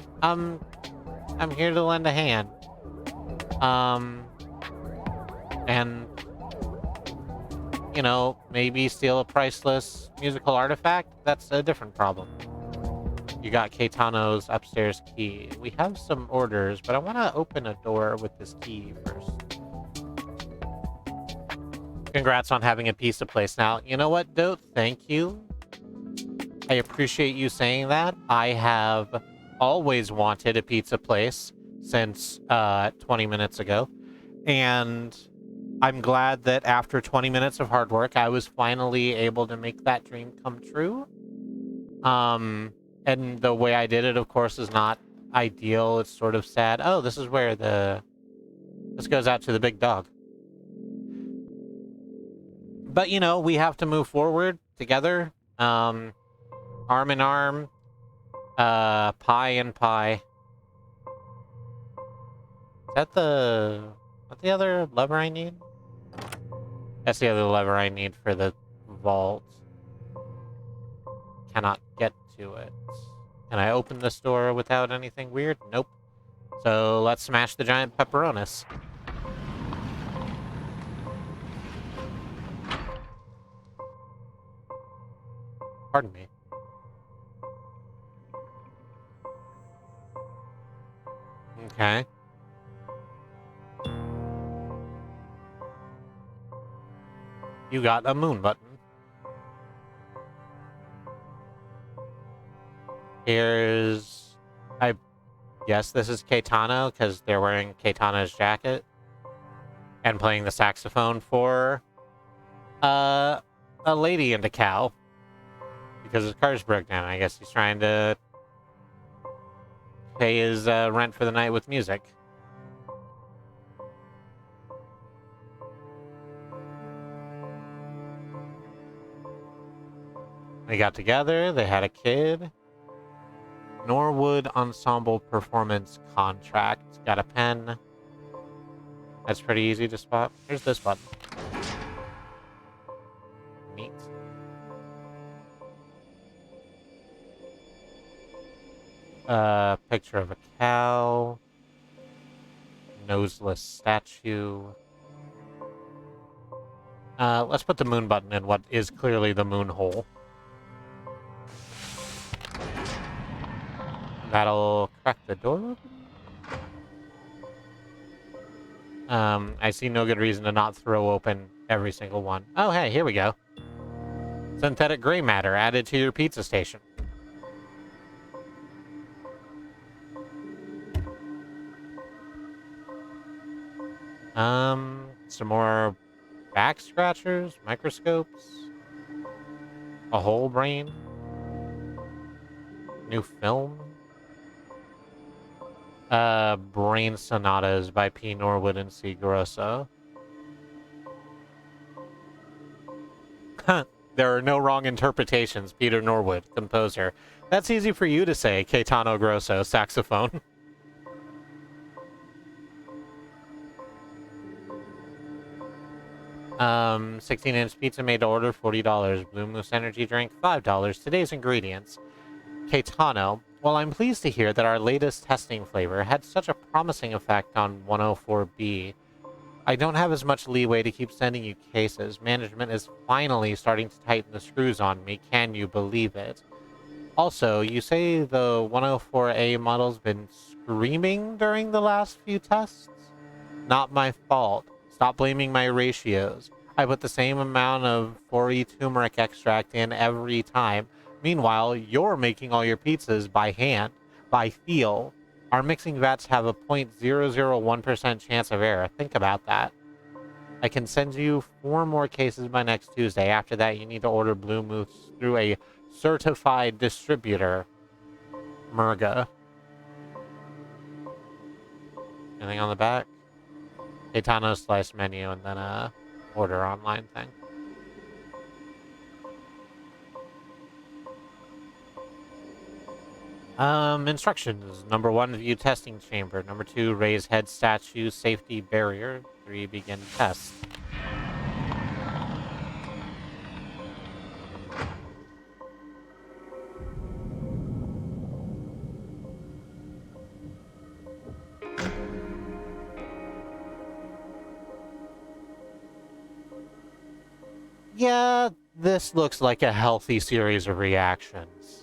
here to lend a hand. And you know, maybe steal a priceless musical artifact? That's a different problem. You got Caetano's upstairs key. We have some orders, but I want to open a door with this key first. Congrats on having a pizza place. Now, you know what, Dote? Thank you. I appreciate you saying that. I have always wanted a pizza place since 20 minutes ago. And I'm glad that after 20 minutes of hard work, I was finally able to make that dream come true. And the way I did it, of course, is not ideal. It's sort of sad. Oh, this is where this goes out to the big dog. But, you know, we have to move forward together. Arm in arm. Pie and pie. Is that the other lever I need? That's the other lever I need for the vault. Cannot get to it. Can I open this door without anything weird? Nope. So let's smash the giant pepperonis. Pardon me. Okay. You got a moon button. Here's... I guess this is Caetano, because they're wearing Caetano's jacket. And playing the saxophone for... a lady and a cow. Because his car's broke down. I guess he's trying to... pay his rent for the night with music. They got together, they had a kid. Norwood Ensemble Performance Contract. Got a pen. That's pretty easy to spot. Here's this button. Neat. Picture of a cow. Noseless statue. Let's put the moon button in what is clearly the moon hole. That'll crack the door open. I see no good reason to not throw open every single one. Oh, hey, here we go. Synthetic gray matter added to your pizza station. Some more back scratchers, microscopes, a whole brain. New film? Brain Sonatas by P. Norwood and C. Grosso. There are no wrong interpretations, Peter Norwood, composer. That's easy for you to say, Caetano Grosso, saxophone. 16-inch pizza made to order, $40. Blue Moose energy drink, $5. Today's ingredients. Caetano. Well, I'm pleased to hear that our latest testing flavor had such a promising effect on 104B. I don't have as much leeway to keep sending you cases. Management is finally starting to tighten the screws on me. Can you believe it? Also, you say the 104A model's been screaming during the last few tests? Not my fault. Stop blaming my ratios. I put the same amount of 4E turmeric extract in every time. Meanwhile, you're making all your pizzas by hand, by feel. Our mixing vats have a 0.001% chance of error. Think about that. I can send you 4 more cases by next Tuesday. After that, you need to order Blue Moose through a certified distributor. Murga. Anything on the back? Caetano slice menu and then a order online thing. Instructions. Number 1, view testing chamber. Number 2, raise head statue safety barrier. 3, begin test. Yeah, this looks like a healthy series of reactions.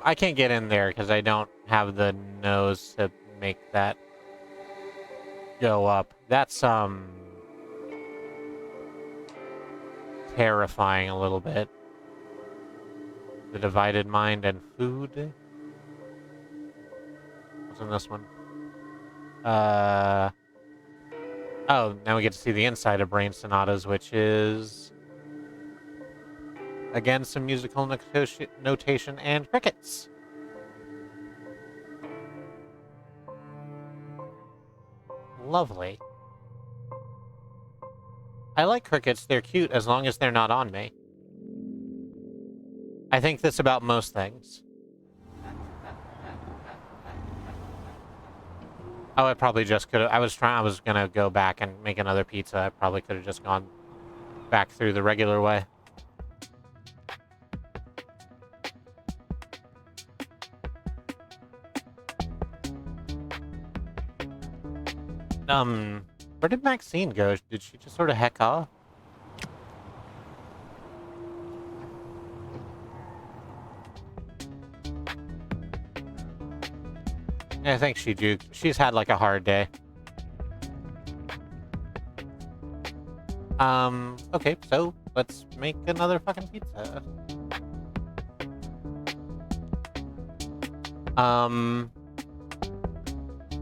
I can't get in there because I don't have the nose to make that go up. That's, terrifying a little bit. The divided mind and food. What's in this one? Oh, now we get to see the inside of Brain Sonatas, which is... Again, some musical notation and crickets. Lovely. I like crickets. They're cute as long as they're not on me. I think this about most things. Oh, I probably just could have... I was gonna go back and make another pizza. I probably could have just gone back through the regular way. Where did Maxine go? Did she just sort of heck off? I think she juked. She's had like a hard day. Okay, so let's make another fucking pizza.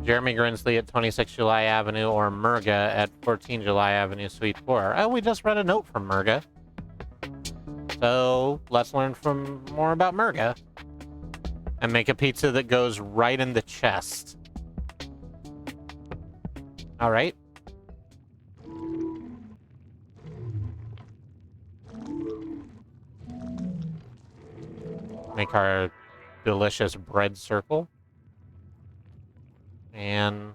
Jeremy Grinsley at 26 July Avenue or Murga at 14 July Avenue, Suite 4. Oh, we just read a note from Murga. So let's learn more about Murga. And make a pizza that goes right in the chest. Alright. Make our delicious bread circle. And...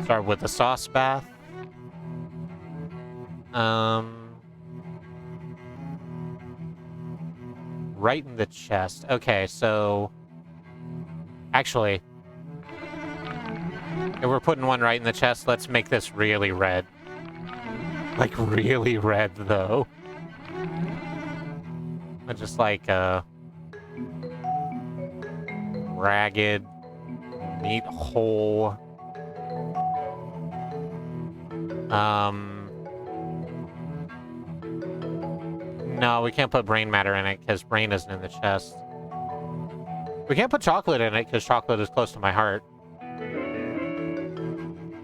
start with the sauce bath. Right in the chest. Okay, so... Actually... if we're putting one right in the chest, let's make this really red. Like, really red, though. But just like a... ragged... neat hole. No, we can't put brain matter in it because brain isn't in the chest. We can't put chocolate in it because chocolate is close to my heart.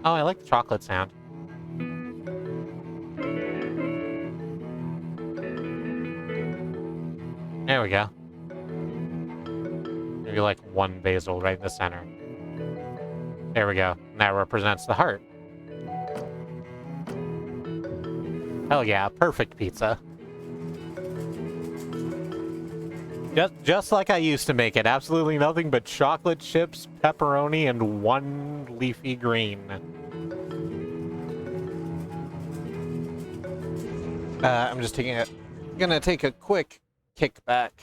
Oh, I like the chocolate sound. There we go. Maybe like one basil right in the center. There we go. And that represents the heart. Hell yeah, perfect pizza. Just like I used to make it. Absolutely nothing but chocolate chips, pepperoni, and one leafy green. I'm just gonna take a quick kick back.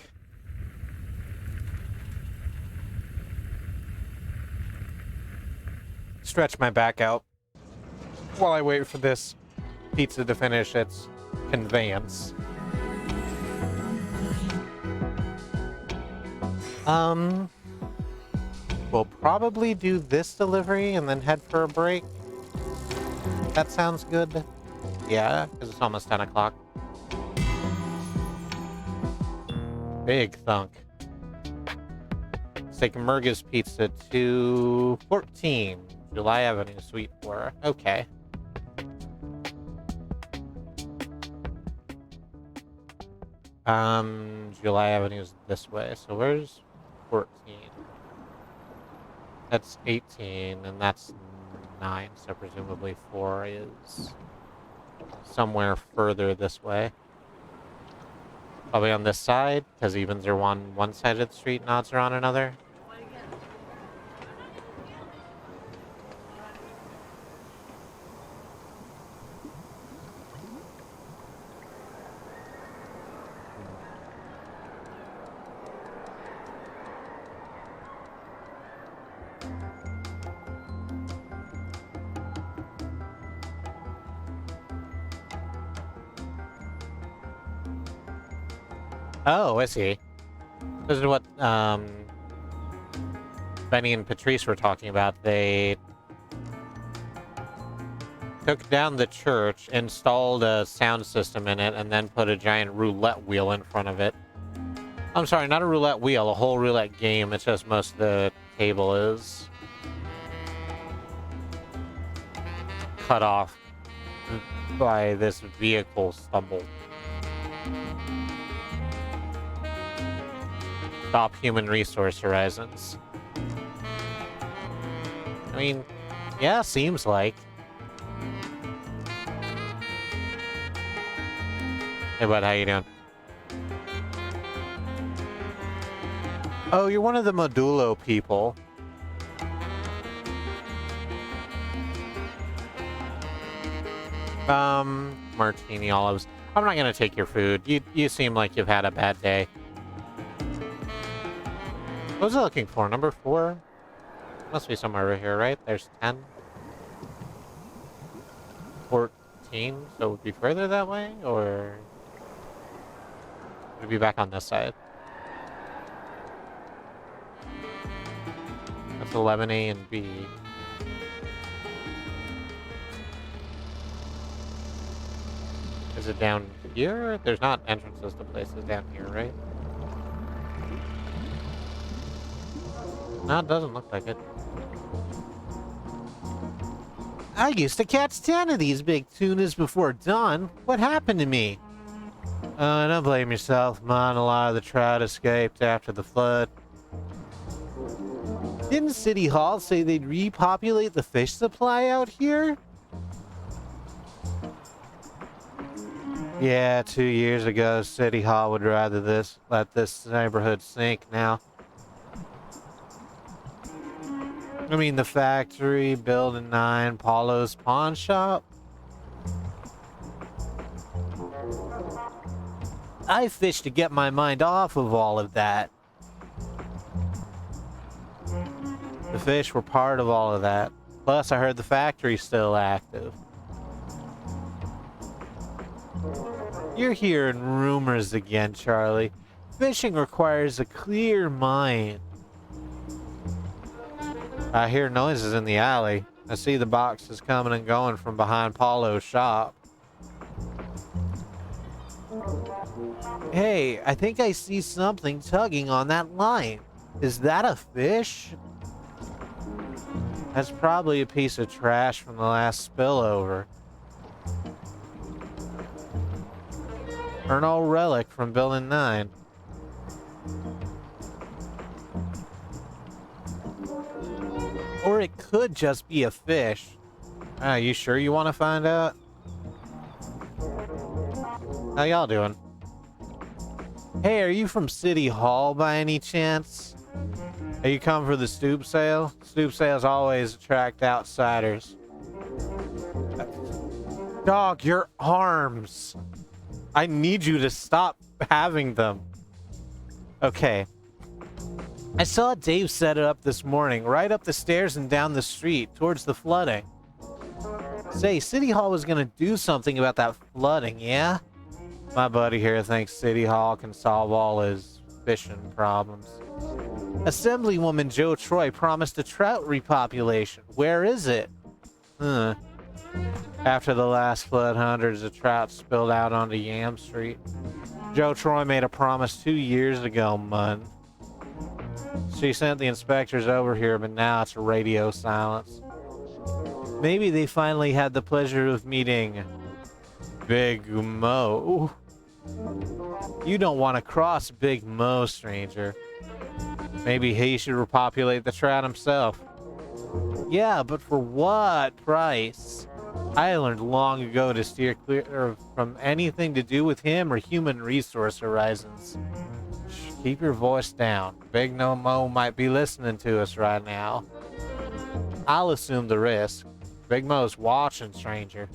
Stretch my back out while I wait for this pizza to finish its conveyance. We'll probably do this delivery and then head for a break. That sounds good. Yeah, because it's almost 10 o'clock. Big thunk. Let's take Murga's Pizza to 14 July Avenue, Suite 4. Okay. July Avenue is this way. So where's 14? That's 18, and that's 9, so presumably 4 is somewhere further this way. Probably on this side, because evens are on one side of the street and odds are on another. Oh, I see. This is what Benny and Patrice were talking about. They took down the church, installed a sound system in it, and then put a giant roulette wheel in front of it. I'm sorry, not a roulette wheel, a whole roulette game. It's just most of the table is cut off by this vehicle stumble. Stop human resource horizons. I mean, yeah, seems like. Hey, bud, how you doing? Oh, you're one of the Modulo people. Martini olives. I'm not gonna take your food. You seem like you've had a bad day. What was I looking for? Number 4? Must be somewhere over here, right? There's 10. 14, so it would be further that way, or would it be back on this side? That's 11A and B. Is it down here? There's not entrances to places down here, right? No, it doesn't look like it. I used to catch 10 of these big tunas before dawn. What happened to me? Don't blame yourself, man. A lot of the trout escaped after the flood. Didn't City Hall say they'd repopulate the fish supply out here? Yeah, 2 years ago, City Hall would rather let this neighborhood sink now. I mean, the factory, Building 9, Paulo's pawn shop. I fish to get my mind off of all of that. The fish were part of all of that. Plus, I heard the factory's still active. You're hearing rumors again, Charlie. Fishing requires a clear mind. I hear noises in the alley. I see the boxes coming and going from behind Paulo's shop. Hey, I think I see something tugging on that line. Is that a fish? That's probably a piece of trash from the last spillover. Or an old relic from Bill and 9. Or it could just be a fish. Are you sure you want to find out? How y'all doing? Hey, are you from City Hall by any chance? Are you come for the stoop sale? Stoop sales always attract outsiders. Dog, your arms. I need you to stop having them. Okay. I saw Dave set it up this morning, right up the stairs and down the street, towards the flooding. Say, City Hall was gonna do something about that flooding, yeah? My buddy here thinks City Hall can solve all his fishing problems. Assemblywoman Joe Troy promised a trout repopulation. Where is it? After the last flood, hundreds of trout spilled out onto Yam Street. Joe Troy made a promise 2 years ago, man. She sent the inspectors over here, but now it's radio silence. Maybe they finally had the pleasure of meeting Big Mo. You don't want to cross Big Mo, stranger. Maybe he should repopulate the trout himself. Yeah, but for what price? I learned long ago to steer clear from anything to do with him or human resource horizons. Shh, keep your voice down. Big No Mo might be listening to us right now. I'll assume the risk. Big Mo's watching, stranger.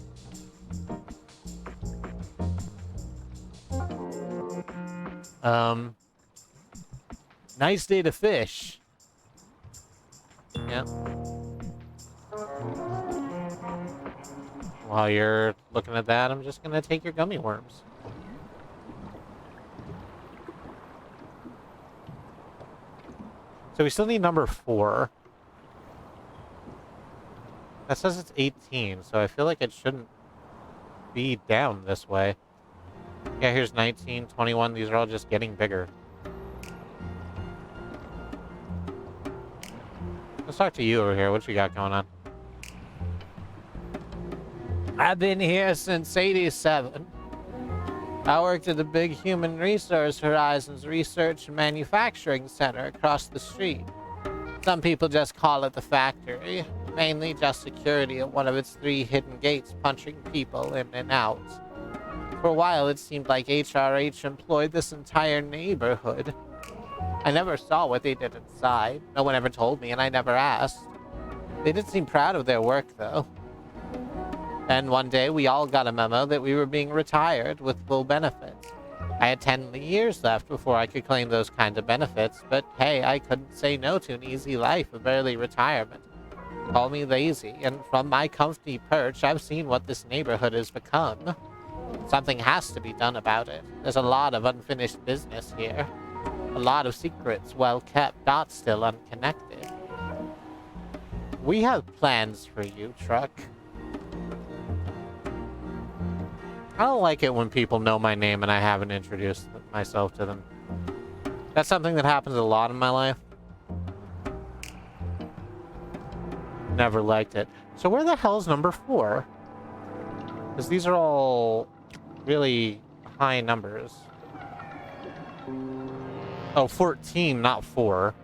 Nice day to fish. Yeah. While you're looking at that, I'm just gonna take your gummy worms. So we still need number 4. That says it's 18, so I feel like it shouldn't be down this way. Yeah, here's 19, 21. These are all just getting bigger. Let's talk to you over here. What you got going on? I've been here since '87. I worked at the big Human Resource Horizons Research and Manufacturing Center across the street. Some people just call it the factory. Mainly just security at one of its 3 hidden gates, punching people in and out. For a while, it seemed like HRH employed this entire neighborhood. I never saw what they did inside. No one ever told me, and I never asked. They did seem proud of their work, though. And one day, we all got a memo that we were being retired with full benefits. I had 10 years left before I could claim those kinds of benefits, but hey, I couldn't say no to an easy life of early retirement. Call me lazy, and from my comfy perch, I've seen what this neighborhood has become. Something has to be done about it. There's a lot of unfinished business here. A lot of secrets well kept, not still unconnected. We have plans for you, Truck. I don't like it when people know my name and I haven't introduced myself to them. That's something that happens a lot in my life. Never liked it. So where the hell is number 4? Because these are all really high numbers. Oh, 14, not 4.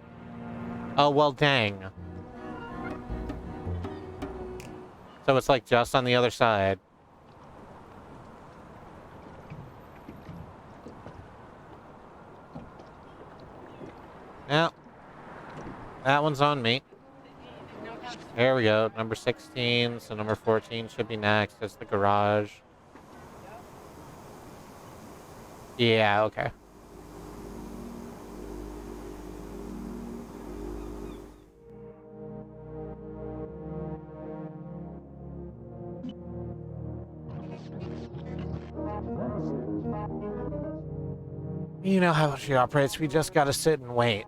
Oh, well, dang. So it's like just on the other side. Yeah. That one's on me. There we go. Number 16. So number 14 should be next. It's the garage. Yeah, okay. You know how she operates. We just gotta sit and wait.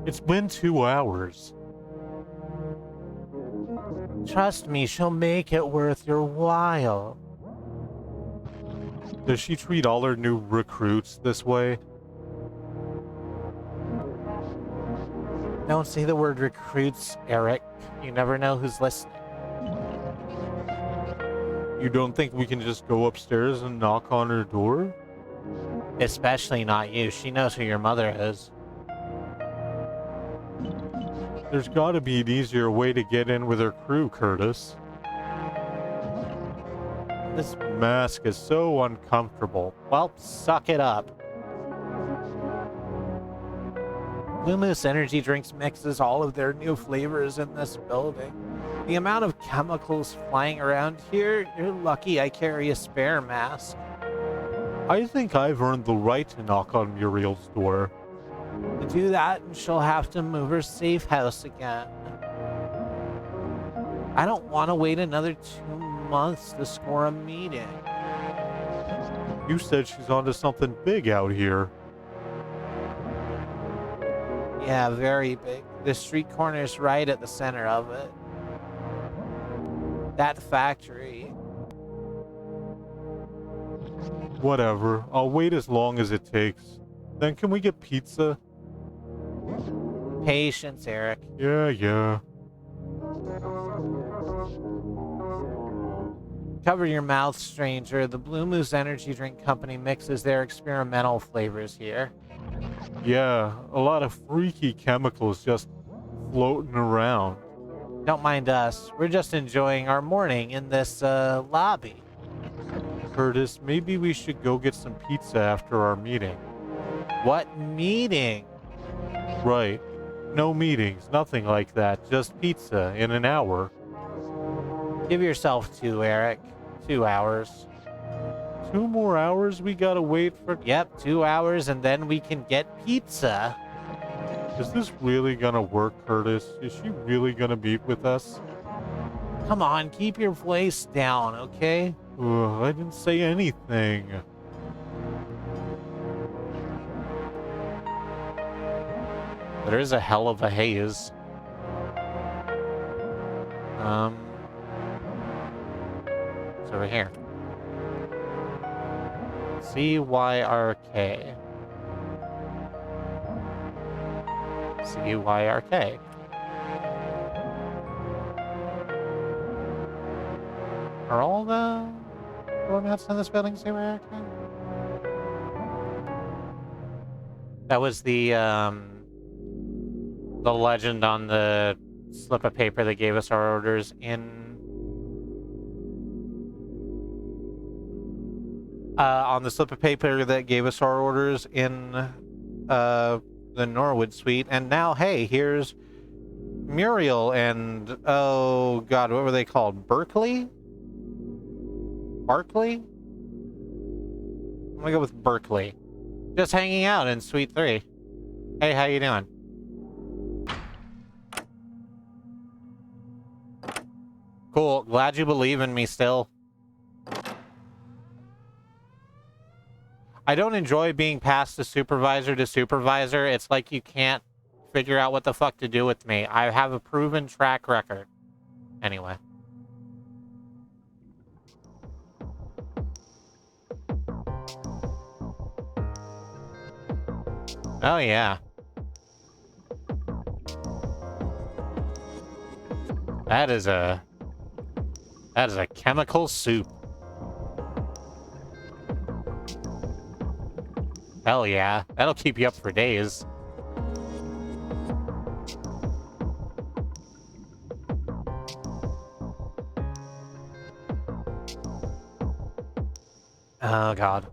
It's been 2 hours. Trust me, she'll make it worth your while. Does she treat all her new recruits this way? Don't say the word recruits, Eric. You never know who's listening. You don't think we can just go upstairs and knock on her door? Especially not you. She knows who your mother is. There's gotta be an easier way to get in with her crew, Curtis. This mask is so uncomfortable. Well, suck it up. Blue Moose Energy Drinks mixes all of their new flavors in this building. The amount of chemicals flying around here, you're lucky I carry a spare mask. I think I've earned the right to knock on Muriel's door. To do that, and she'll have to move her safe house again. I don't want to wait another 2 months to score a meeting. You said she's onto something big out here. Yeah, very big. The street corner's right at the center of it. That factory. Whatever. I'll wait as long as it takes. Then can we get pizza? Patience, Eric. Yeah. Cover your mouth, stranger. The Blue Moose Energy Drink Company mixes their experimental flavors here. Yeah, a lot of freaky chemicals just floating around. Don't mind us. We're just enjoying our morning in this lobby. Curtis, maybe we should go get some pizza after our meeting. What meeting? Right. No meetings, nothing like that. Just pizza in an hour. Give yourself 2, Eric. 2 hours. 2 more hours we gotta wait for? Yep, 2 hours and then we can get pizza. Is this really gonna work, Curtis? Is she really gonna meet with us? Come on, keep your voice down, okay? Ugh, I didn't say anything. There is a hell of a haze. It's over here. CYRK. CYRK. Are all the doormats in this building CYRK? That was the legend on the slip of paper that gave us our orders in on the slip of paper that gave us our orders in the Norwood suite. And now, hey, here's Muriel and, oh god, what were they called? Barkley? I'm gonna go with Berkeley. Just hanging out in suite 3. Hey, how you doing? Cool. Glad you believe in me still. I don't enjoy being passed to supervisor. It's like you can't figure out what the fuck to do with me. I have a proven track record. Anyway. Oh, yeah. That is a chemical soup. Hell yeah. That'll keep you up for days. Oh, God.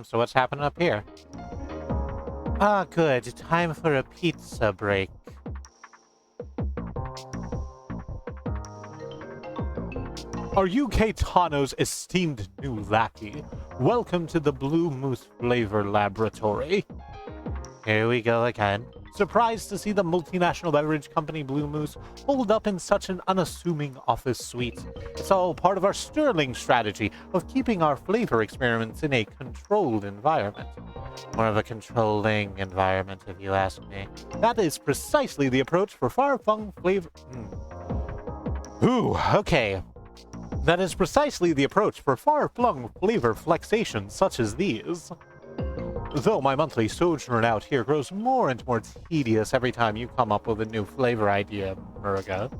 So what's happening up here? Ah, good. Time for a pizza break. Are you Caetano's esteemed new lackey? Welcome to the Blue Moose Flavor Laboratory. Here we go again. Surprised to see the multinational beverage company Blue Moose hold up in such an unassuming office suite. It's all part of our sterling strategy of keeping our flavor experiments in a controlled environment. More of a controlling environment, if you ask me. That is precisely the approach for far-flung flavor... Ooh, okay. That is precisely the approach for far-flung flavor flexations such as these. Though my monthly sojourn out here grows more and more tedious every time you come up with a new flavor idea, Murga.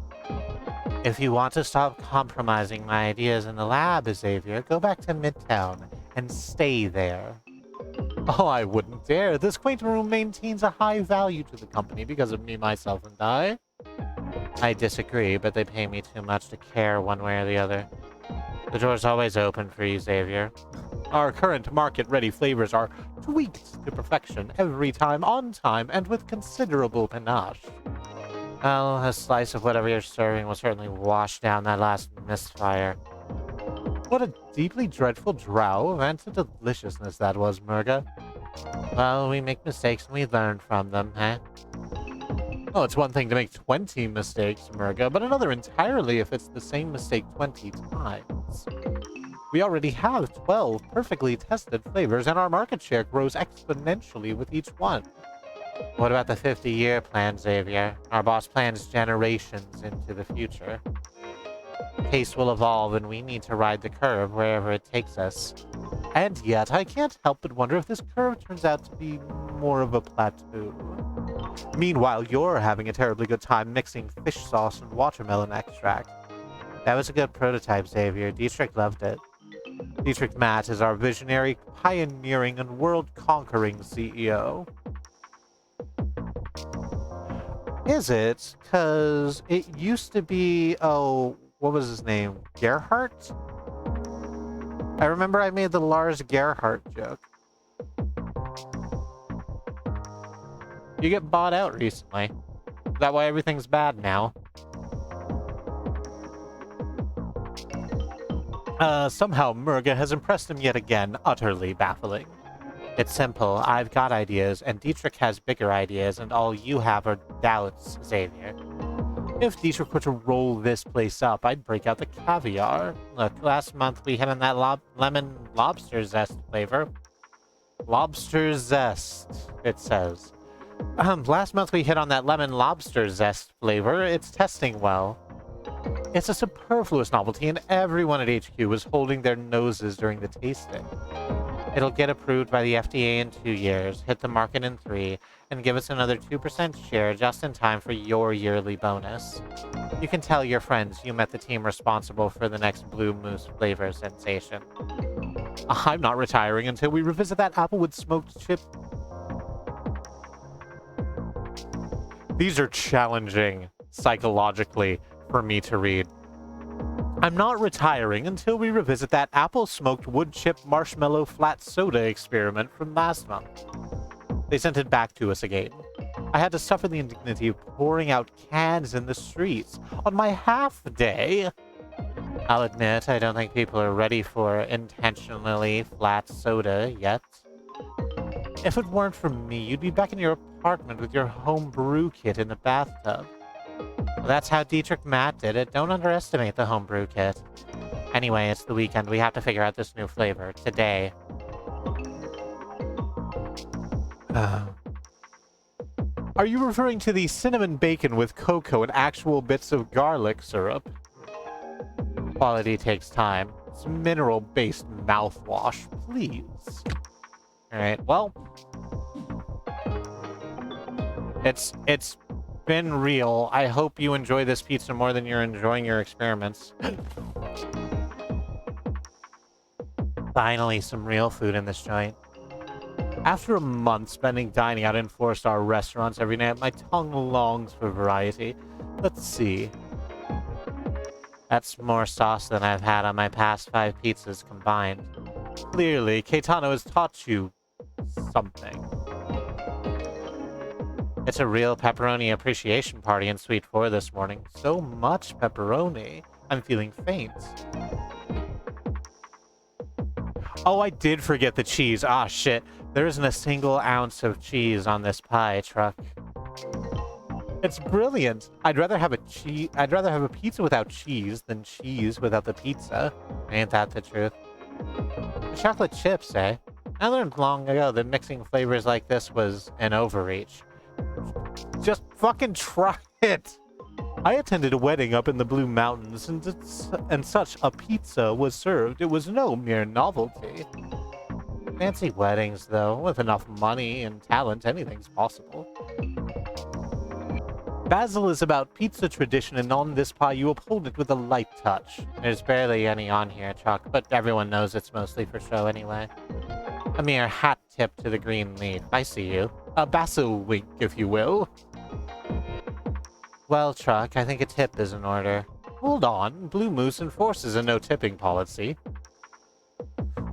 If you want to stop compromising my ideas in the lab, Xavier, go back to Midtown and stay there. Oh, I wouldn't dare. This quaint room maintains a high value to the company because of me, myself, and I. I disagree, but they pay me too much to care one way or the other. The door's always open for you, Xavier. Our current market-ready flavors are tweaked to perfection every time, on time, and with considerable panache. Well, a slice of whatever you're serving will certainly wash down that last misfire. What a deeply dreadful drow of anti-deliciousness that was, Murga. Well, we make mistakes and we learn from them, eh? Oh, it's one thing to make 20 mistakes, Murga, but another entirely if it's the same mistake 20 times. We already have 12 perfectly tested flavors, and our market share grows exponentially with each one. What about the 50-year plan, Xavier? Our boss plans generations into the future. The pace will evolve, and we need to ride the curve wherever it takes us. And yet, I can't help but wonder if this curve turns out to be more of a plateau. Meanwhile, you're having a terribly good time mixing fish sauce and watermelon extract. That was a good prototype, Xavier. Dietrich loved it. Dietrich Matt is our visionary, pioneering, and world-conquering CEO. Is it? 'Cause it used to be, oh, what was his name? Gerhardt? I remember I made the Lars Gerhardt joke. You get bought out recently. Is that why everything's bad now? Somehow Murga has impressed him yet again, utterly baffling. It's simple. I've got ideas, and Dietrich has bigger ideas, and all you have are doubts, Xavier. If Dietrich were to roll this place up, I'd break out the caviar. Look, last month we hit on that lemon lobster zest flavor. Lobster zest, it says. Last month we hit on that lemon lobster zest flavor. It's testing well. It's a superfluous novelty, and everyone at HQ was holding their noses during the tasting. It'll get approved by the FDA in 2 years, hit the market in 3, and give us another 2% share just in time for your yearly bonus. You can tell your friends you met the team responsible for the next Blue Moose flavor sensation. I'm not retiring until we revisit that Applewood smoked chip. These are challenging psychologically for me to read. I'm not retiring until we revisit that apple-smoked wood chip marshmallow flat soda experiment from last month. They sent it back to us again. I had to suffer the indignity of pouring out cans in the streets on my half day. I'll admit, I don't think people are ready for intentionally flat soda yet. If it weren't for me, you'd be back in your apartment with your home brew kit in the bathtub. Well, that's how Dietrich Matt did it. Don't underestimate the homebrew kit. Anyway, it's the weekend. We have to figure out this new flavor today. Are you referring to the cinnamon bacon with cocoa and actual bits of garlic syrup? Quality takes time. It's mineral-based mouthwash, please. Alright, well... It's been real. I hope you enjoy this pizza more than you're enjoying your experiments. Finally, some real food in this joint. After a month spending dining out in 4-star restaurants every night, my tongue longs for variety. Let's see. That's more sauce than I've had on my past 5 pizzas combined. Clearly, Caetano has taught you something. It's a real pepperoni appreciation party in Suite 4 this morning. So much pepperoni. I'm feeling faint. Oh, I did forget the cheese. Ah, shit. There isn't a single ounce of cheese on this pie truck. It's brilliant. I'd rather have a pizza without cheese than cheese without the pizza. Ain't that the truth? Chocolate chips, eh? I learned long ago that mixing flavors like this was an overreach. Just fucking try it! I attended a wedding up in the Blue Mountains, and such a pizza was served. It was no mere novelty. Fancy weddings, though. With enough money and talent, anything's possible. Basil is about pizza tradition, and on this pie you uphold it with a light touch. There's barely any on here, Chuck, but everyone knows it's mostly for show anyway. A mere hat tip to the green leaf. I see you. A basil wink, if you will. Well, Chuck, I think a tip is in order. Hold on. Blue Moose enforces a no-tipping policy.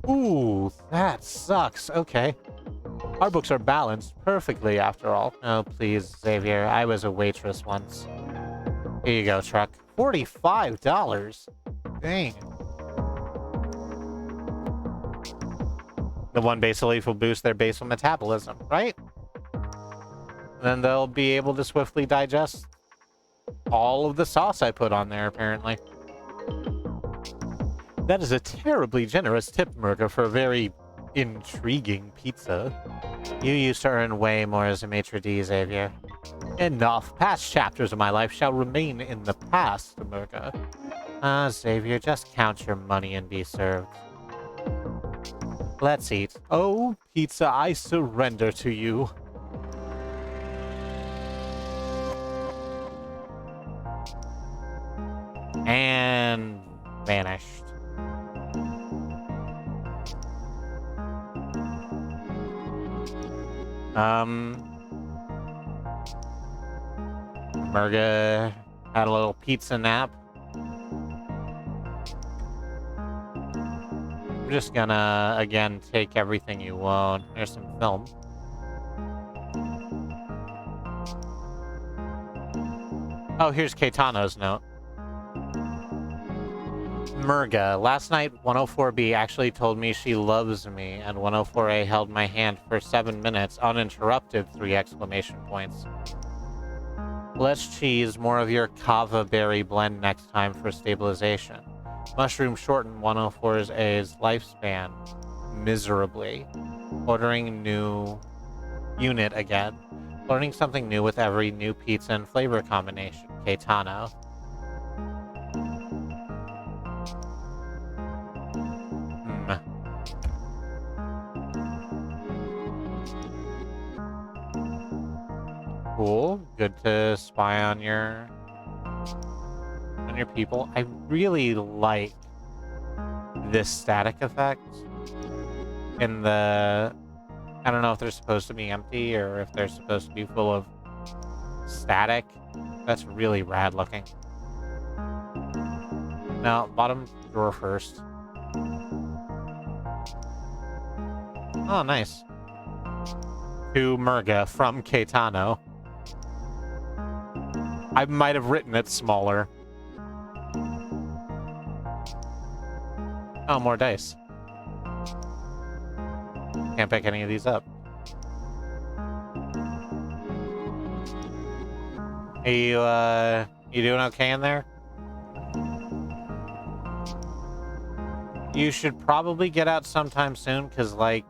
Ooh, that sucks. Okay. Our books are balanced perfectly, after all. Oh, please, Xavier. I was a waitress once. Here you go, Truck. $45? Dang. The one basal leaf will boost their basal metabolism, right? Then they'll be able to swiftly digest all of the sauce I put on there, apparently. That is a terribly generous tip, Murga, for a very intriguing pizza. You used to earn way more as a maitre d', Xavier. Enough. Past chapters of my life shall remain in the past, Murga. Ah, Xavier, just count your money and be served. Let's eat. Oh, pizza, I surrender to you. And vanished. Murga had a little pizza nap. I'm just gonna, again, take everything you own. There's some film. Oh, here's Caetano's note. Murga, last night 104B actually told me she loves me, and 104A held my hand for 7 minutes, uninterrupted, 3 exclamation points. Less cheese, more of your kava berry blend next time for stabilization. Mushroom shorten 104A's lifespan miserably. Ordering new unit again. Learning something new with every new pizza and flavor combination. Caetano. Cool. Good to spy on your people. I really like this static effect in the... I don't know if they're supposed to be empty or if they're supposed to be full of static. That's really rad looking. Now, bottom drawer first. Oh, nice. To Murga from Caetano. I might have written it smaller. Oh, more dice. Can't pick any of these up. Are you doing okay in there? You should probably get out sometime soon, because, like,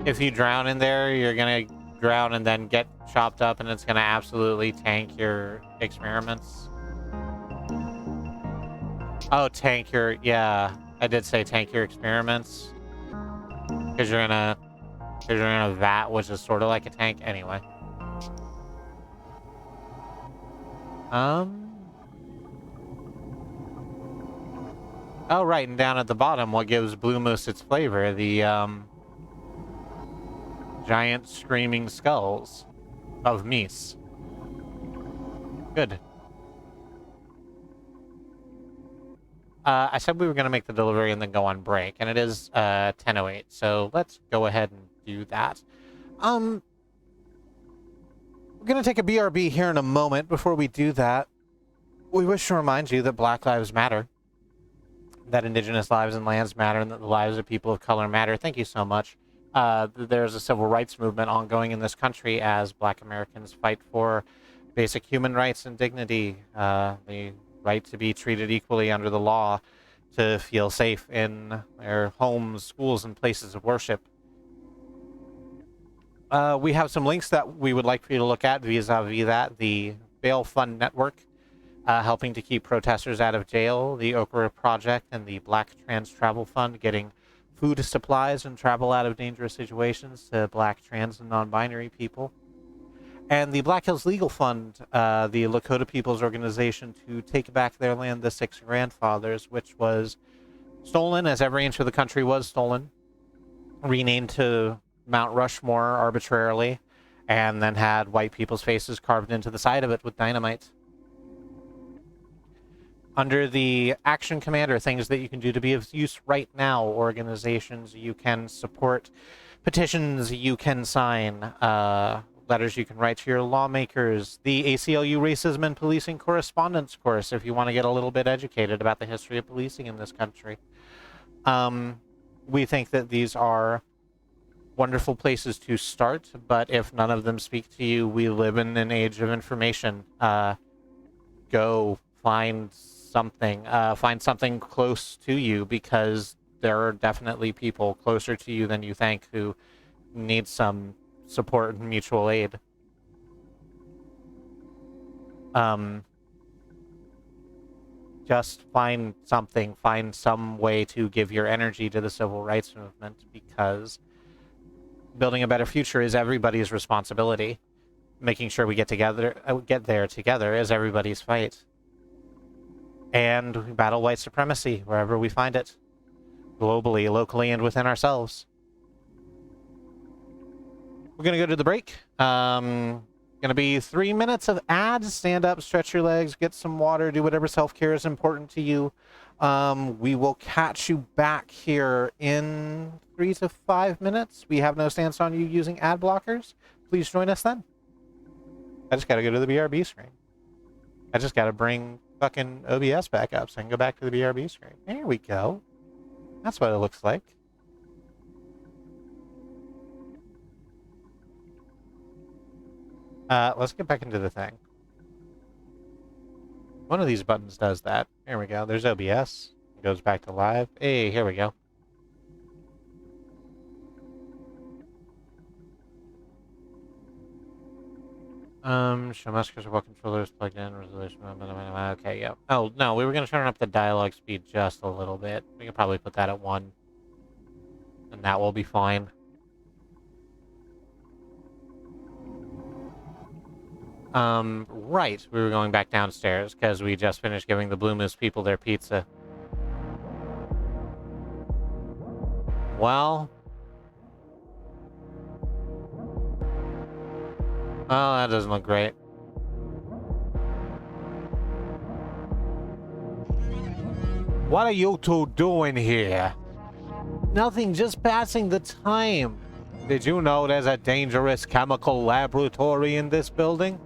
if you drown in there, you're gonna drown and then get chopped up, and it's gonna absolutely tank your experiments. Oh, tank your... Yeah, I did say tank your experiments. Because you're in a vat, which is sort of like a tank. Anyway. Oh, right, and down at the bottom, what gives Blue Moose its flavor? The, giant screaming skulls of meese. Good. I said we were going to make the delivery and then go on break, and it is 10:08, so let's go ahead and do that. We're going to take a BRB here in a moment. Before we do that, we wish to remind you that Black Lives Matter. that indigenous lives and lands matter and that the lives of people of color matter. Thank you so much. There's a civil rights movement ongoing in this country as Black Americans fight for basic human rights and dignity, the right to be treated equally under the law, to feel safe in their homes, schools, and places of worship. We have some links that we would like for you to look at vis-a-vis that. The Bail Fund Network, helping to keep protesters out of jail, the Okra Project, and the Black Trans Travel Fund, getting food supplies and travel out of dangerous situations to Black, trans, and non-binary people. And the Black Hills Legal Fund, the Lakota People's Organization to take back their land, the Six Grandfathers, which was stolen, as every inch of the country was stolen, renamed to Mount Rushmore arbitrarily, and then had white people's faces carved into the side of it with dynamite. Under the Action Commander, things that you can do to be of use right now, organizations you can support, petitions you can sign, letters you can write to your lawmakers, the ACLU Racism and Policing Correspondence course if you want to get a little bit educated about the history of policing in this country. We think that these are wonderful places to start, but if none of them speak to you, we live in an age of information. Go find something close to you, because there are definitely people closer to you than you think who need some support and mutual aid. Just find some way to give your energy to the civil rights movement, because building a better future is everybody's responsibility. Making sure we get there together is everybody's fight. And we battle white supremacy wherever we find it, globally, locally, and within ourselves. We're gonna go to the break. Gonna be 3 minutes of ads. Stand up, stretch your legs, get some water, do whatever self-care is important to you. We will catch you back here in 3 to 5 minutes. We have no stance on you using ad blockers. Please join us then. I just gotta go to the BRB screen. I just gotta bring fucking OBS back up so I can go back to the BRB screen. There we go. That's what it looks like. Let's get back into the thing. One of these buttons does that. There we go. There's OBS. It goes back to live. Hey, here we go. Show maskers are well controllers plugged in. Resolution. Okay, yeah. Oh, no, we were going to turn up the dialogue speed just a little bit. We could probably put that at 1. And that will be fine. Right. We were going back downstairs because we just finished giving the Blue Moose people their pizza. Well... oh, that doesn't look great. What are you two doing here? Nothing, just passing the time. Did you know there's a dangerous chemical laboratory in this building?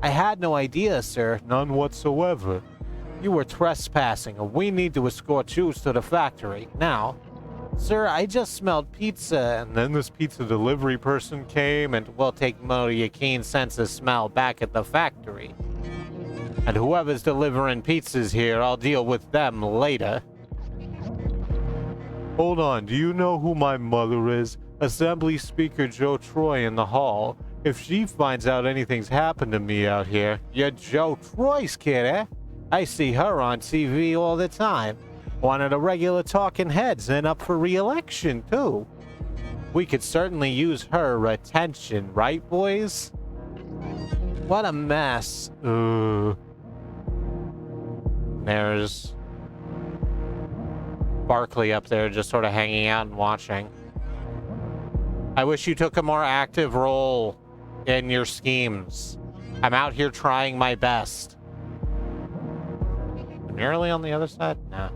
I had no idea, sir. None whatsoever. You were trespassing, and we need to escort you to the factory. Now, sir, I just smelled pizza, and then this pizza delivery person came, and we'll take more of your keen sense of smell back at the factory. And whoever's delivering pizzas here, I'll deal with them later. Hold on, do you know who my mother is? Assembly Speaker Joe Troy in the hall. If she finds out anything's happened to me out here, you're Joe Troy's kid, eh? I see her on TV all the time. One of the regular talking heads and up for re-election, too. We could certainly use her attention, right, boys? What a mess. There's Barkley up there just sort of hanging out and watching. I wish you took a more active role in your schemes. I'm out here trying my best. Nearly on the other side? No.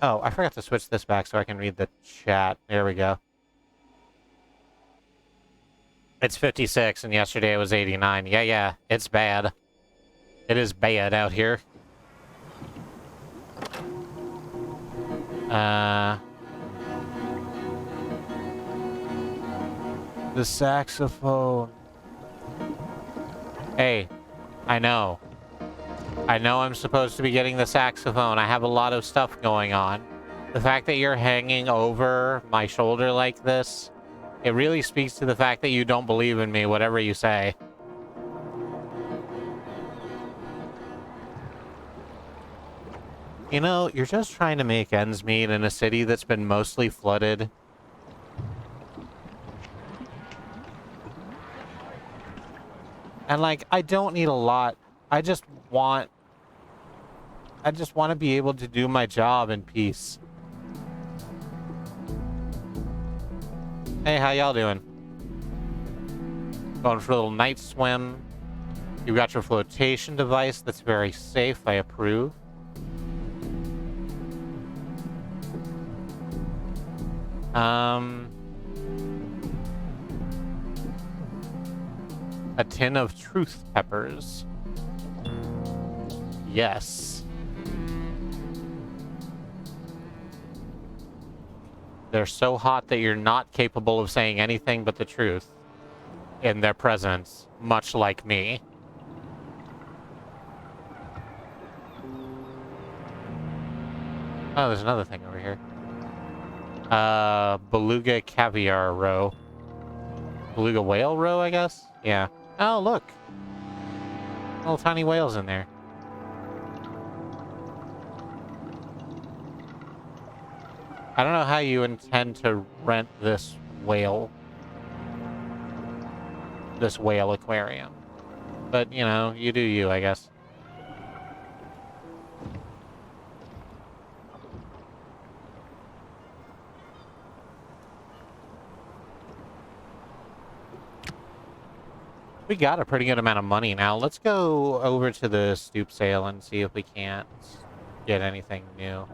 Oh, I forgot to switch this back so I can read the chat. There we go. It's 56 and yesterday it was 89. Yeah, it's bad. It is bad out here. The saxophone. Hey, I know. I know I'm supposed to be getting the saxophone. I have a lot of stuff going on. The fact that you're hanging over my shoulder like this, it really speaks to the fact that you don't believe in me, whatever you say. You know, you're just trying to make ends meet in a city that's been mostly flooded. And, like, I don't need a lot. I just want to be able to do my job in peace. Hey, how y'all doing? Going for a little night swim. You've got your flotation device that's very safe. I approve. A tin of truth peppers. Yes. They're so hot that you're not capable of saying anything but the truth in their presence, much like me. Oh, there's another thing over here. Beluga caviar roe. Beluga whale roe, I guess? Yeah. Oh, look. Little tiny whales in there. I don't know how you intend to rent this whale aquarium. But, you know, you do you, I guess. We got a pretty good amount of money now. Let's go over to the stoop sale and see if we can't get anything new.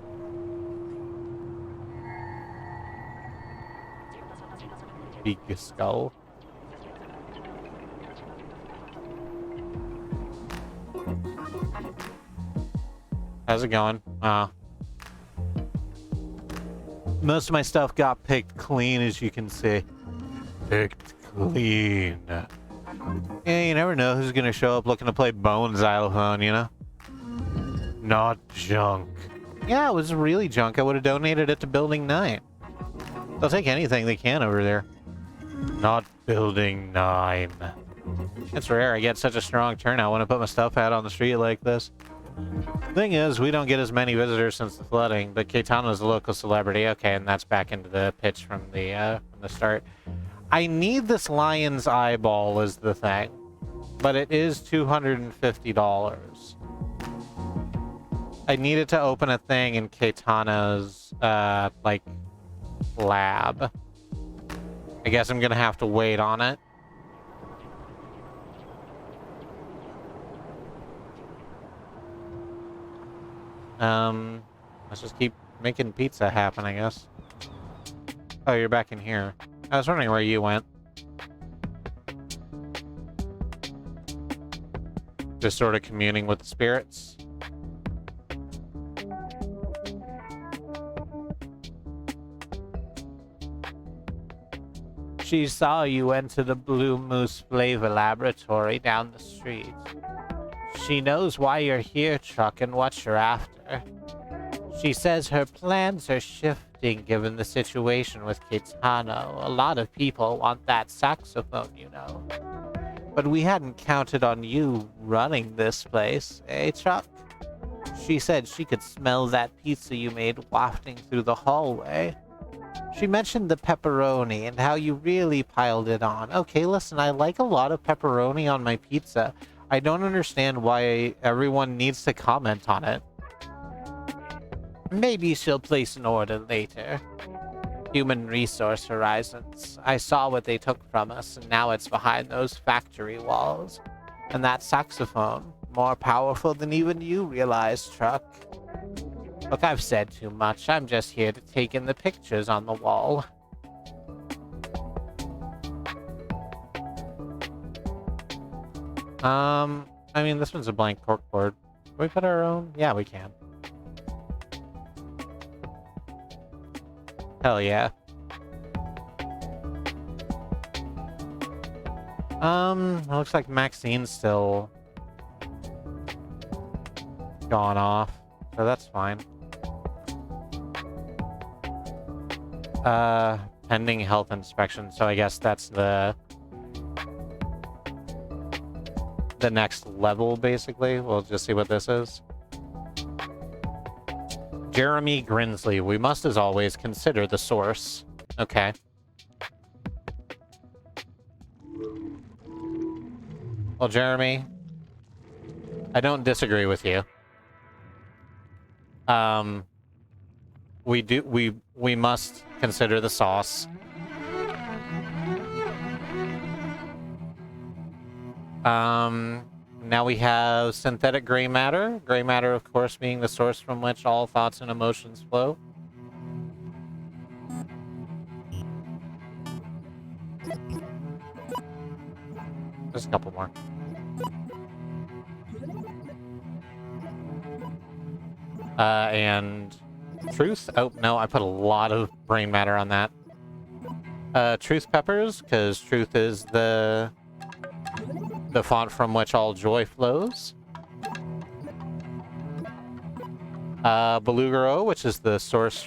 Big skull. How's it going? Most of my stuff got picked clean, as you can see. Picked clean. Yeah, you never know who's gonna show up looking to play bone xylophone, you know? Not junk. Yeah, it was really junk. I would have donated it to Building 9. They'll take anything they can over there. Not Building 9. It's rare I get such a strong turnout when I put my stuff out on the street like this. Thing is, we don't get as many visitors since the flooding, but Keitano's a local celebrity. Okay, and that's back into the pitch from the start. I need this lion's eyeball is the thing, but it is $250. I needed to open a thing in Keitano's, like, lab. I guess I'm gonna have to wait on it. Let's just keep making pizza happen, I guess. Oh, you're back in here. I was wondering where you went. Just sort of communing with the spirits. She saw you went to the Blue Moose Flavor Laboratory down the street. She knows why you're here, Truck, and what you're after. She says her plans are shifting given the situation with Keitano. A lot of people want that saxophone, you know. But we hadn't counted on you running this place, eh, Truck? She said she could smell that pizza you made wafting through the hallway. She mentioned the pepperoni and how you really piled it on. Okay, listen, I like a lot of pepperoni on my pizza. I don't understand why everyone needs to comment on it. Maybe she'll place an order later. Human Resource Horizons. I saw what they took from us, and now it's behind those factory walls. And that saxophone, more powerful than even you realize, Truck. Look, I've said too much. I'm just here to take in the pictures on the wall. I mean, this one's a blank corkboard. Can we put our own? Yeah, we can. Hell yeah. It looks like Maxine's still gone off, so that's fine. Pending health inspection, so I guess that's the next level, basically. We'll just see what this is. Jeremy Grinsley. We must, as always, consider the source. Okay. Well, Jeremy, I don't disagree with you. We must consider the sauce. Now we have synthetic gray matter. Gray matter, of course, being the source from which all thoughts and emotions flow. Just a couple more. And truth. Oh, no, I put a lot of brain matter on that. Truth peppers, because truth is the font from which all joy flows. Belugaro, which is the source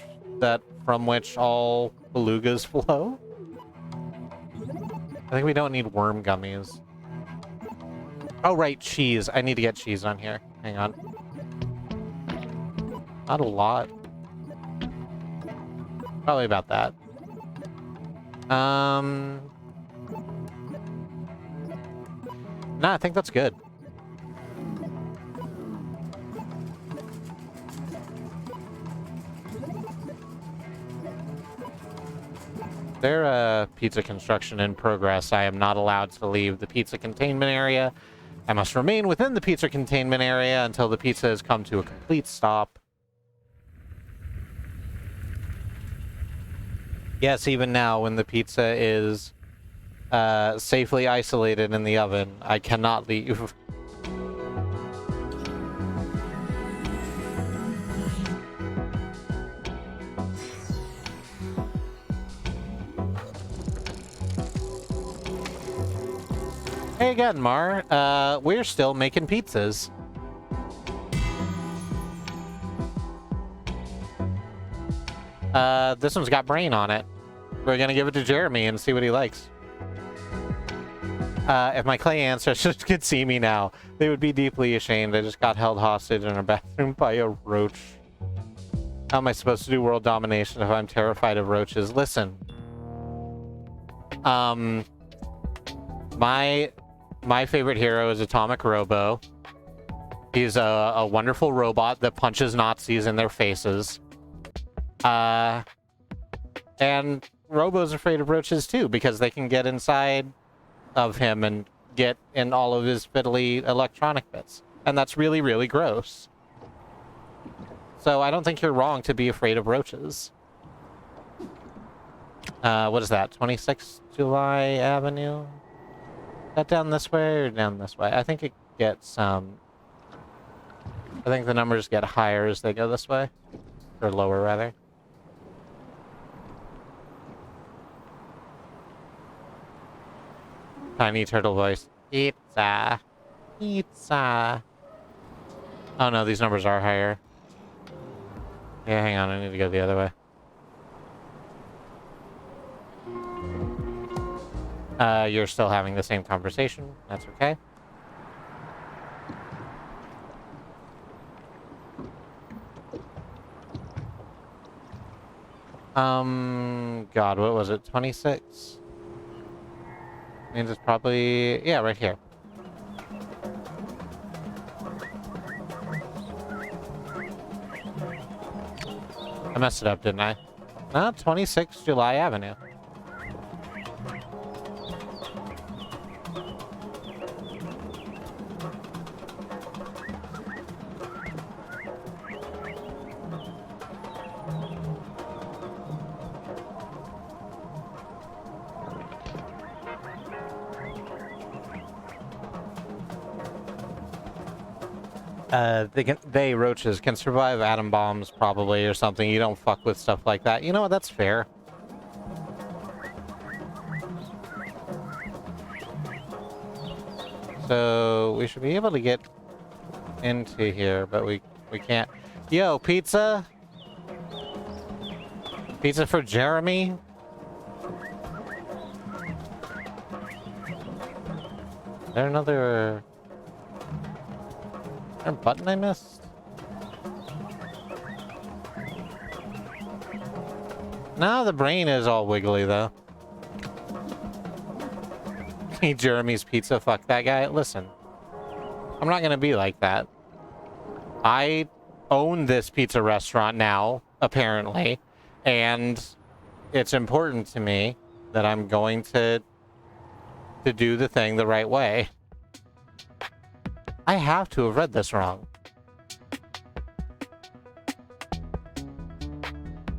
from which all belugas flow. I think we don't need worm gummies. Oh, right, cheese. I need to get cheese on here. Hang on. Not a lot. Probably about that. No, I think that's good. There, pizza construction in progress. I am not allowed to leave the pizza containment area. I must remain within the pizza containment area until the pizza has come to a complete stop. Yes, even now, when the pizza is safely isolated in the oven, I cannot leave. Hey again, Mar. We're still making pizzas. This one's got brain on it. We're gonna give it to Jeremy and see what he likes. If my clay ancestors could see me now, they would be deeply ashamed. I just got held hostage in a bathroom by a roach. How am I supposed to do world domination if I'm terrified of roaches? Listen. My favorite hero is Atomic Robo. He's a wonderful robot that punches Nazis in their faces. And Robo's afraid of roaches too, because they can get inside of him and get in all of his fiddly electronic bits. And that's really, really gross. So I don't think you're wrong to be afraid of roaches. What is that? 26 July Avenue? Is that down this way or down this way? I think it gets, I think the numbers get higher as they go this way. Or lower, rather. Tiny turtle voice. Pizza. Pizza. Oh no, these numbers are higher. Yeah, hang on, I need to go the other way. You're still having the same conversation. That's okay. God, what was it? 26? Means it's probably... yeah, right here. I messed it up, didn't I? No, 26 July Avenue. roaches can survive atom bombs probably or something. You don't fuck with stuff like that. You know what? That's fair. So we should be able to get into here, but we can't. Yo, pizza? Pizza for Jeremy? Is there another... Is there a button I missed? No, the brain is all wiggly though. Jeremy's Pizza, fuck that guy. Listen, I'm not gonna be like that. I own this pizza restaurant now, apparently, and it's important to me that I'm going to do the thing the right way. I have to have read this wrong.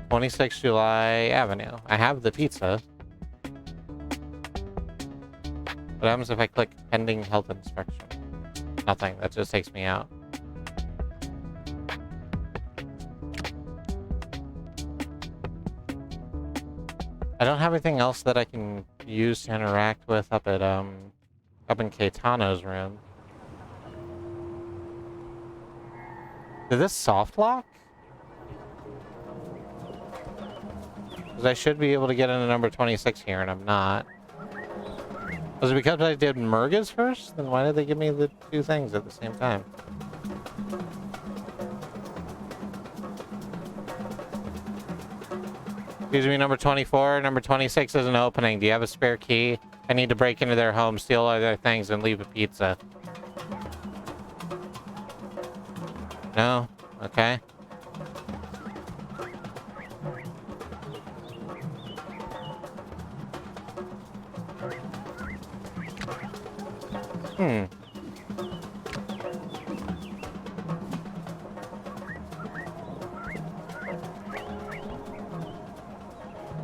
26 July Avenue. I have the pizza. What happens if I click pending health inspection? Nothing. That just takes me out. I don't have anything else that I can use to interact with up at up in Caetano's room. Did this soft lock? Because I should be able to get into number 26 here, and I'm not. Was it because I did Murgas first? Then why did they give me the two things at the same time? Excuse me, number 24. Number 26 is an opening. Do you have a spare key? I need to break into their home, steal all their things, and leave a pizza. No? Okay.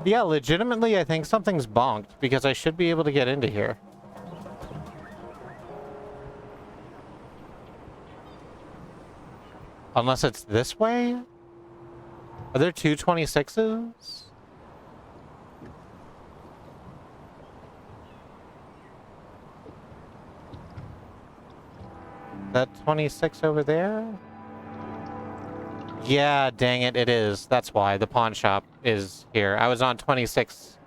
Yeah, legitimately, I think something's bonked, because I should be able to get into here. Unless it's this way? Are there two 26s? That 26 over there? Yeah, dang it, it is. That's why the pawn shop is here. I was on 26.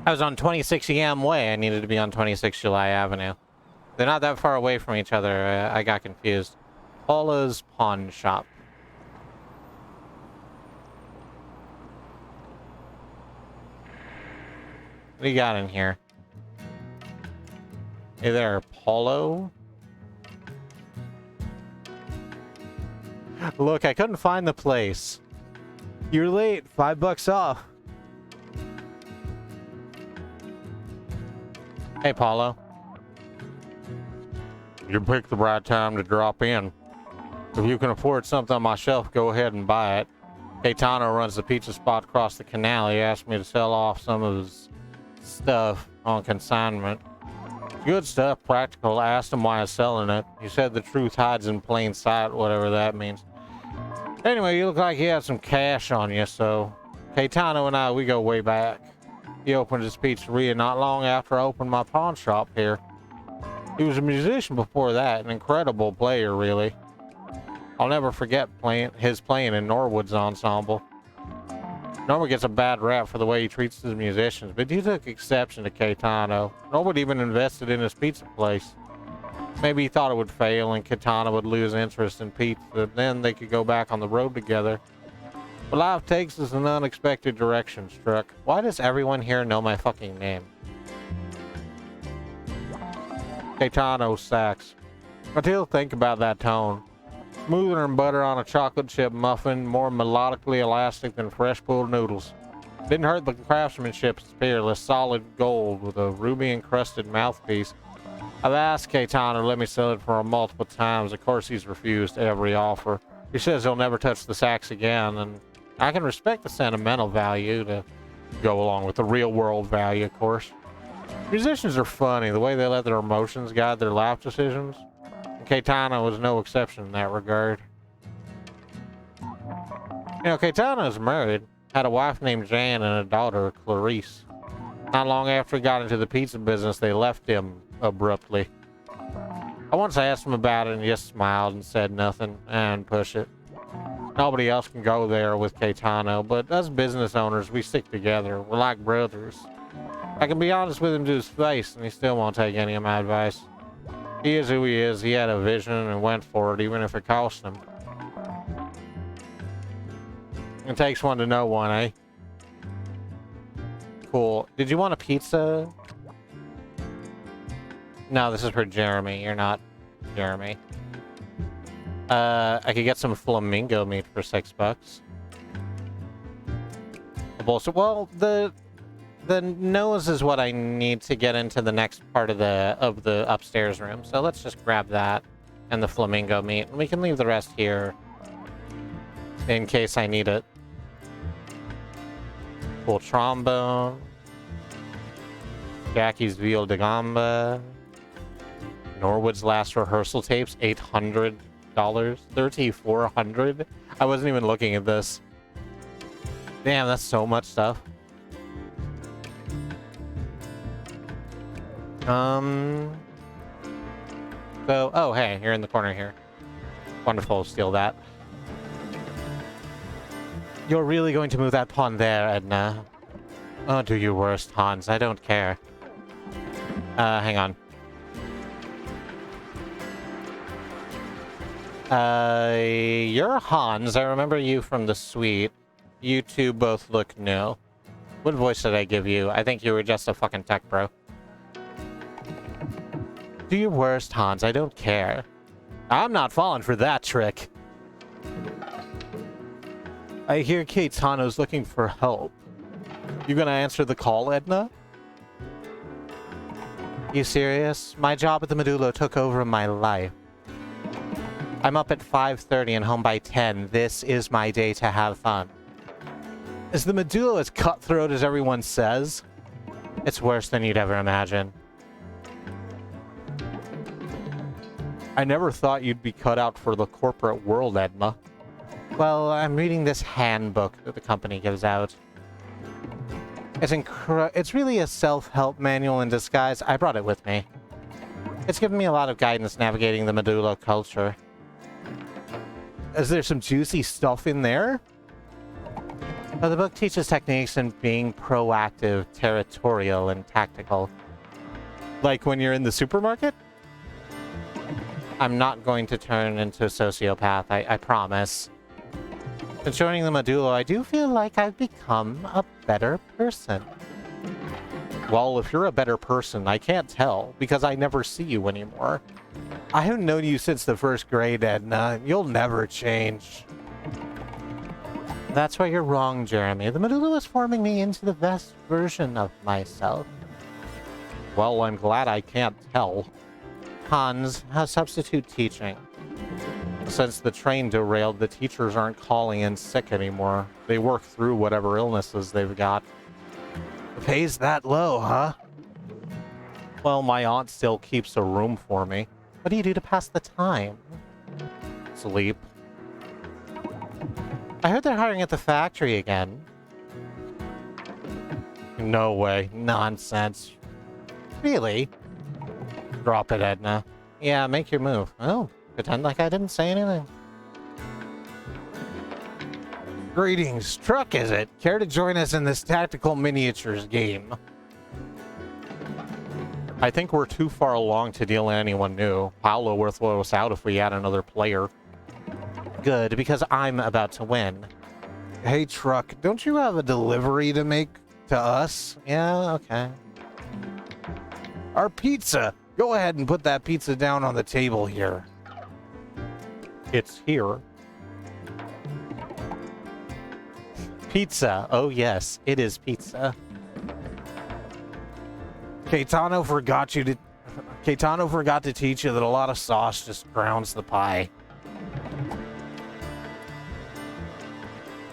I was on 26 EM Way. I needed to be on 26 July Avenue. They're not that far away from each other. I got confused. Paula's Pawn Shop. What do you got in here? Hey there, Paulo. Look, I couldn't find the place. You're late. $5 off. Hey, Paulo. You picked the right time to drop in. If you can afford something on my shelf, go ahead and buy it. Caetano runs the pizza spot across the canal. He asked me to sell off some of his stuff on consignment. Good stuff, practical. I asked him why I was selling it. He said the truth hides in plain sight, whatever that means. Anyway, you look like you had some cash on you, so Caetano and I, we go way back. He opened his pizzeria not long after I opened my pawn shop here. He was a musician before that, an incredible player, really. I'll never forget his playing in Norwood's ensemble. Norwood gets a bad rap for the way he treats his musicians, but he took exception to Caetano. Norwood even invested in his pizza place. Maybe he thought it would fail and Caetano would lose interest in pizza, then they could go back on the road together. But life takes us in an unexpected direction, Struck. Why does everyone here know my fucking name? Caetano sax. I still think about that tone. Smoother than butter on a chocolate chip muffin, more melodically elastic than fresh pulled noodles. Didn't hurt the craftsmanship is peerless, solid gold with a ruby encrusted mouthpiece. I've asked Caetano to let me sell it for him multiple times. Of course, he's refused every offer. He says he'll never touch the sax again, and I can respect the sentimental value to go along with the real world value, of course. Musicians are funny, the way they let their emotions guide their life decisions. Caetano was no exception in that regard. You know, Caetano's married, had a wife named Jan and a daughter, Clarice. Not long after he got into the pizza business, they left him abruptly. I once asked him about it and he just smiled and said nothing and push it. Nobody else can go there with Caetano, but as business owners, we stick together. We're like brothers. I can be honest with him to his face, and he still won't take any of my advice. He is who he is. He had a vision and went for it, even if it cost him. It takes one to know one, eh? Cool. Did you want a pizza? No, this is for Jeremy. You're not Jeremy. I could get some flamingo meat for $6. Well, the nose is what I need to get into the next part of the upstairs room. So let's just grab that and the flamingo meat, and we can leave the rest here in case I need it. Cool trombone. Jackie's viol de gamba. Norwood's last rehearsal tapes, $800. $3,400. I wasn't even looking at this. Damn, that's so much stuff. So, oh, hey, you're in the corner here. Wonderful, steal that. You're really going to move that pawn there, Edna? Oh, do your worst, Hans. I don't care. Hang on. You're Hans. I remember you from the suite. You two both look new. What voice did I give you? I think you were just a fucking tech bro. Do your worst, Hans. I don't care. I'm not falling for that trick. I hear Caetano's looking for help. You gonna answer the call, Edna? You serious? My job at the Medulla took over my life. I'm up at 5:30 and home by 10. This is my day to have fun. Is the Medulla as cutthroat as everyone says? It's worse than you'd ever imagine. I never thought you'd be cut out for the corporate world, Edna. Well, I'm reading this handbook that the company gives out. It's really a self-help manual in disguise. I brought it with me. It's given me a lot of guidance navigating the Medulla culture. Is there some juicy stuff in there? The book teaches techniques in being proactive, territorial, and tactical. Like when you're in the supermarket? I'm not going to turn into a sociopath, I promise. Since joining the Medulla, I do feel like I've become a better person. Well, if you're a better person, I can't tell, because I never see you anymore. I haven't known you since the first grade, Edna. You'll never change. That's why you're wrong, Jeremy. The Medulla was forming me into the best version of myself. Well, I'm glad I can't tell. Hans has substitute teaching. Since the train derailed, the teachers aren't calling in sick anymore. They work through whatever illnesses they've got. The pay's that low, huh? Well, my aunt still keeps a room for me. What do you do to pass the time? Sleep. I heard they're hiring at the factory again. No way. Nonsense. Really? Drop it, Edna. Yeah, make your move. Oh, pretend like I didn't say anything. Greetings. Truck, is it? Care to join us in this tactical miniatures game? I think we're too far along to deal in anyone new. Paolo will throw us out if we add another player. Good, because I'm about to win. Hey, Truck, don't you have a delivery to make to us? Yeah, okay. Our pizza! Go ahead and put that pizza down on the table here. It's here. Pizza. Oh, yes, it is pizza. Caetano forgot to teach you that a lot of sauce just drowns the pie.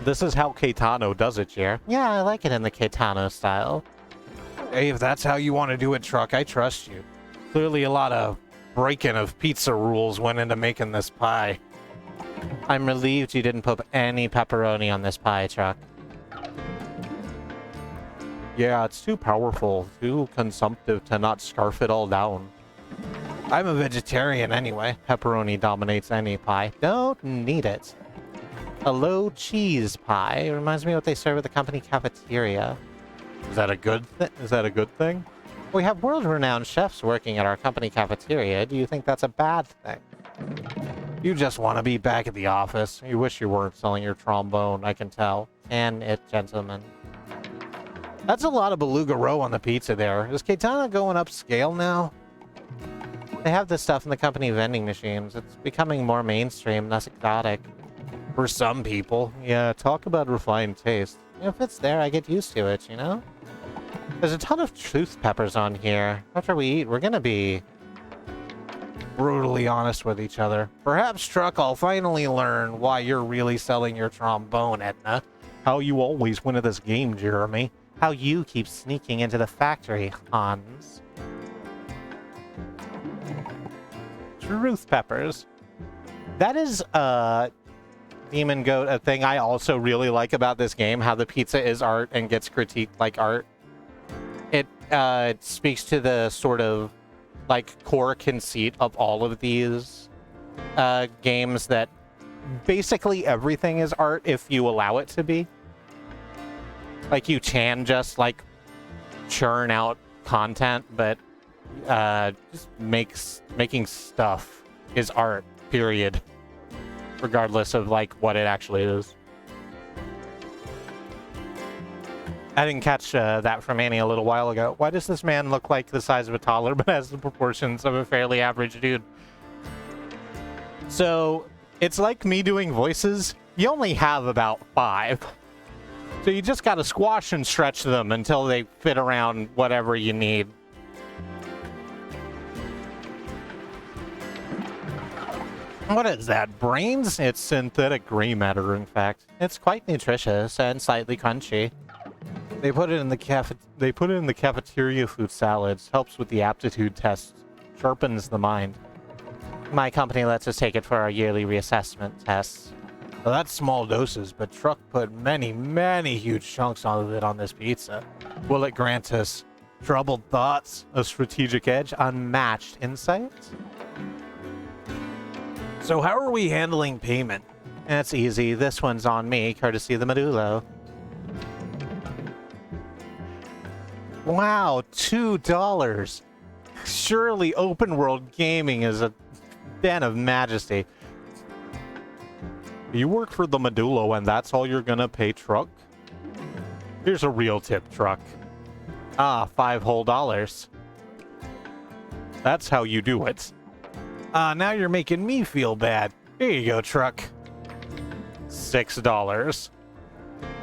This is how Caetano does it, Jer. Yeah, I like it in the Caetano style. Hey, if that's how you want to do it, Truck, I trust you. Clearly a lot of break-in of pizza rules went into making this pie. I'm relieved you didn't put any pepperoni on this pie, Chuck. Yeah, it's too powerful, too consumptive to not scarf it all down. I'm a vegetarian anyway. Pepperoni dominates any pie. Don't need it. A low cheese pie. It reminds me of what they serve at the company cafeteria. Is that a good thing? We have world-renowned chefs working at our company cafeteria. Do you think that's a bad thing? You just want to be back at the office. You wish you weren't selling your trombone, I can tell. Can it, gentlemen? That's a lot of beluga roe on the pizza there. Is Katana going upscale now? They have this stuff in the company vending machines. It's becoming more mainstream, less exotic. For some people. Yeah, talk about refined taste. If it's there, I get used to it, you know? There's a ton of truth peppers on here. After we eat, we're gonna be brutally honest with each other. Perhaps, Truck, I'll finally learn why you're really selling your trombone, Edna. How you always win at this game, Jeremy. How you keep sneaking into the factory, Hans. Truth peppers. That is, Demon Goat, a thing I also really like about this game, how the pizza is art and gets critiqued like art. It speaks to the sort of, like, core conceit of all of these games that basically everything is art if you allow it to be. Like, you can just, like, churn out content, but just making stuff is art, period. Regardless of, like, what it actually is. I didn't catch that from Annie a little while ago. Why does this man look like the size of a toddler but has the proportions of a fairly average dude? So, it's like me doing voices. You only have about 5. So you just gotta squash and stretch them until they fit around whatever you need. What is that, brains? It's synthetic gray matter, in fact. It's quite nutritious and slightly crunchy. They put it in the cafeteria food salads. Helps with the aptitude tests. Sharpens the mind. My company lets us take it for our yearly reassessment tests. Well, that's small doses, but Truck put many, many huge chunks of it on this pizza. Will it grant us troubled thoughts, a strategic edge, unmatched insight? So how are we handling payment? It's easy. This one's on me, courtesy of the Medulo. Wow, $2. Surely open world gaming is a den of majesty. You work for the Medulo and that's all you're gonna pay, Truck? Here's a real tip, Truck. Ah, $5 whole. That's how you do it. Now you're making me feel bad. Here you go, Truck. $6.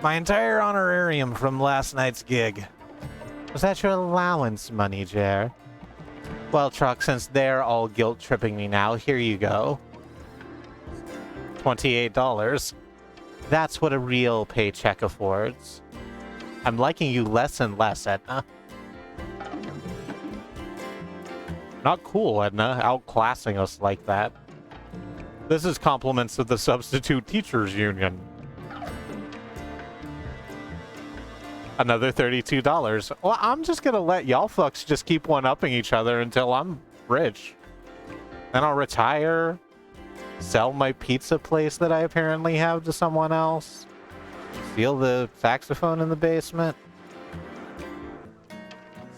My entire honorarium from last night's gig. Was that your allowance money, Jer? Well, Truck, since they're all guilt-tripping me now, here you go. $28. That's what a real paycheck affords. I'm liking you less and less, Edna. Not cool, Edna, outclassing us like that. This is compliments of the Substitute Teachers Union. Another $32. Well, I'm just gonna let y'all fucks just keep one-upping each other until I'm rich. Then I'll retire, sell my pizza place that I apparently have to someone else, steal the saxophone in the basement,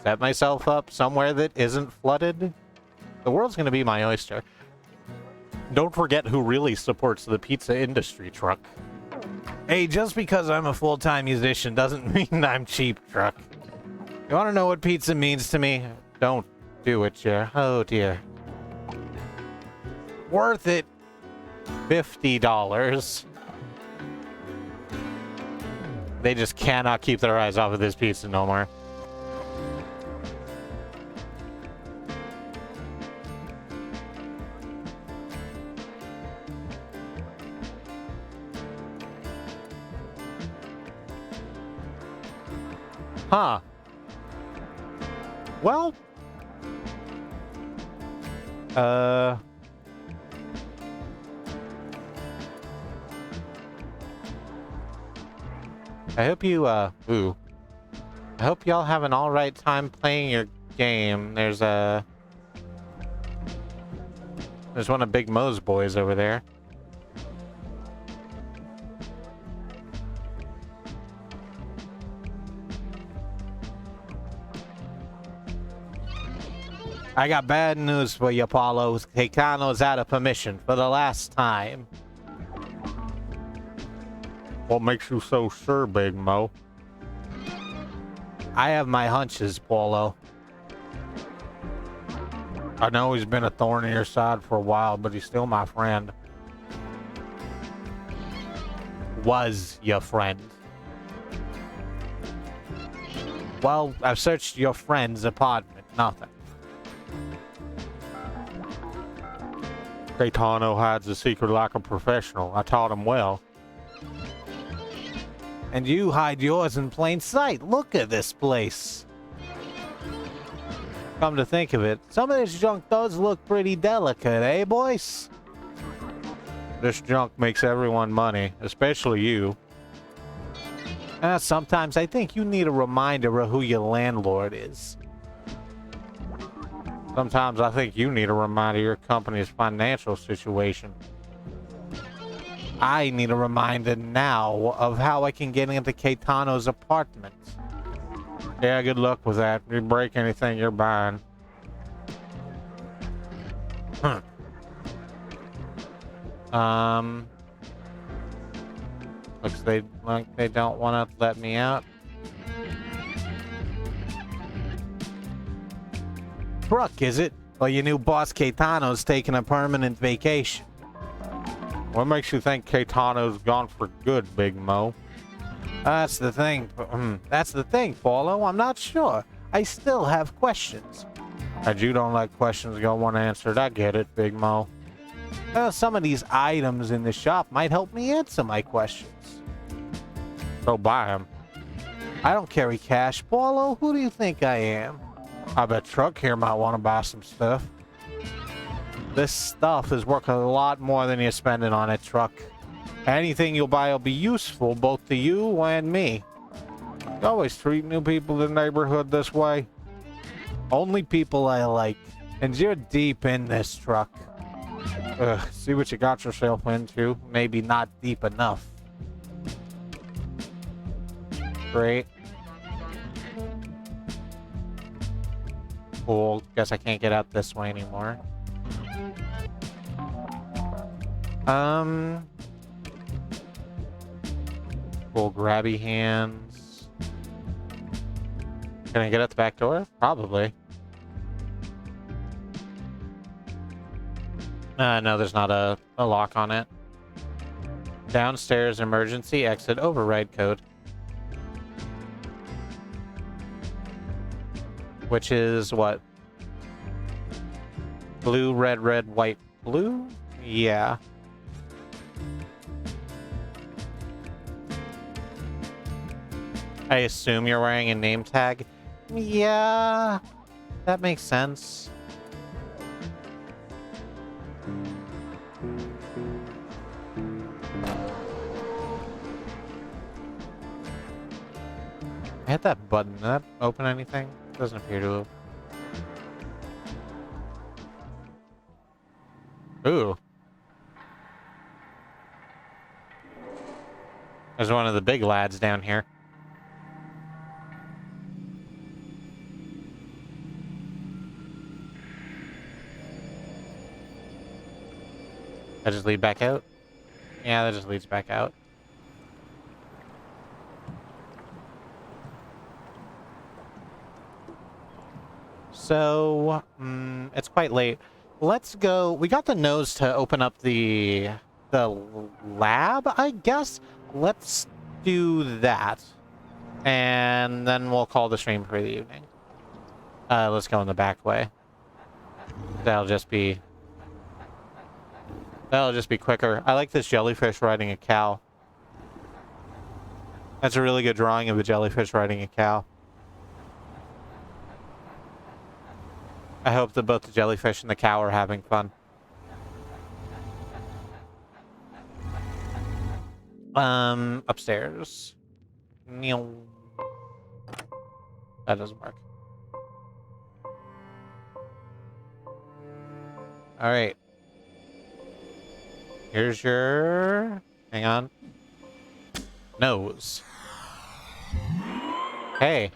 set myself up somewhere that isn't flooded. The world's gonna be my oyster. Don't forget who really supports the pizza industry, Truck. Hey, just because I'm a full-time musician doesn't mean I'm cheap, Truck. You want to know what pizza means to me? Don't do it, Jer. Oh, dear. Worth it. $50. They just cannot keep their eyes off of this pizza no more. Huh. Well, I hope you, ooh. I hope y'all have an alright time playing your game. There's one of Big Mo's boys over there. I got bad news for you, Paulo. Keikano's out of permission for the last time. What makes you so sure, Big Mo? I have my hunches, Paulo. I know he's been a thorn in your side for a while, but he's still my friend. Was your friend. Well, I've searched your friend's apartment. Nothing. Caetano hides a secret like a professional. I taught him well. And you hide yours in plain sight. Look at this place. Come to think of it, some of this junk does look pretty delicate, eh, boys? This junk makes everyone money, especially you. Sometimes I think you need a reminder of who your landlord is. Sometimes I think you need a reminder of your company's financial situation. I need a reminder now of how I can get into Caetano's apartment. Yeah, good luck with that. If you break anything, you're buying. Looks like they don't want to let me out. Truck, is it? Well, your new boss Caetano's taking a permanent vacation. What makes you think Caetano's gone for good, Big Mo? That's the thing. That's the thing, Paulo. I'm not sure. I still have questions. And you don't like questions go unanswered. I get it, Big Mo. Some of these items in the shop might help me answer my questions. So buy them. I don't carry cash, Paulo. Who do you think I am? I bet Truck here might want to buy some stuff. This stuff is worth a lot more than you're spending on it, Truck. Anything you'll buy will be useful both to you and me. You always treat new people in the neighborhood this way. Only people I like. And you're deep in this, Truck. See what you got yourself into. Maybe not deep enough. Great. Cool. Guess I can't get out this way anymore. Cool, grabby hands. Can I get out the back door? Probably. No, there's not a lock on it. Downstairs emergency exit override code. Which is what? Blue, red, white, blue? Yeah. I assume you're wearing a name tag? Yeah, that makes sense. I hit that button. Did that open anything? Doesn't appear to have. Ooh. There's one of the big lads down here. That just lead back out? Yeah, that just leads back out. So, it's quite late. Let's go. We got the nose to open up the lab, I guess. Let's do that. And then we'll call the stream for the evening. Let's go in the back way. That'll just be quicker. I like this jellyfish riding a cow. That's a really good drawing of a jellyfish riding a cow. I hope that both the jellyfish and the cow are having fun. Upstairs. That doesn't work. All right. Here's your... Hang on. Nose. Hey.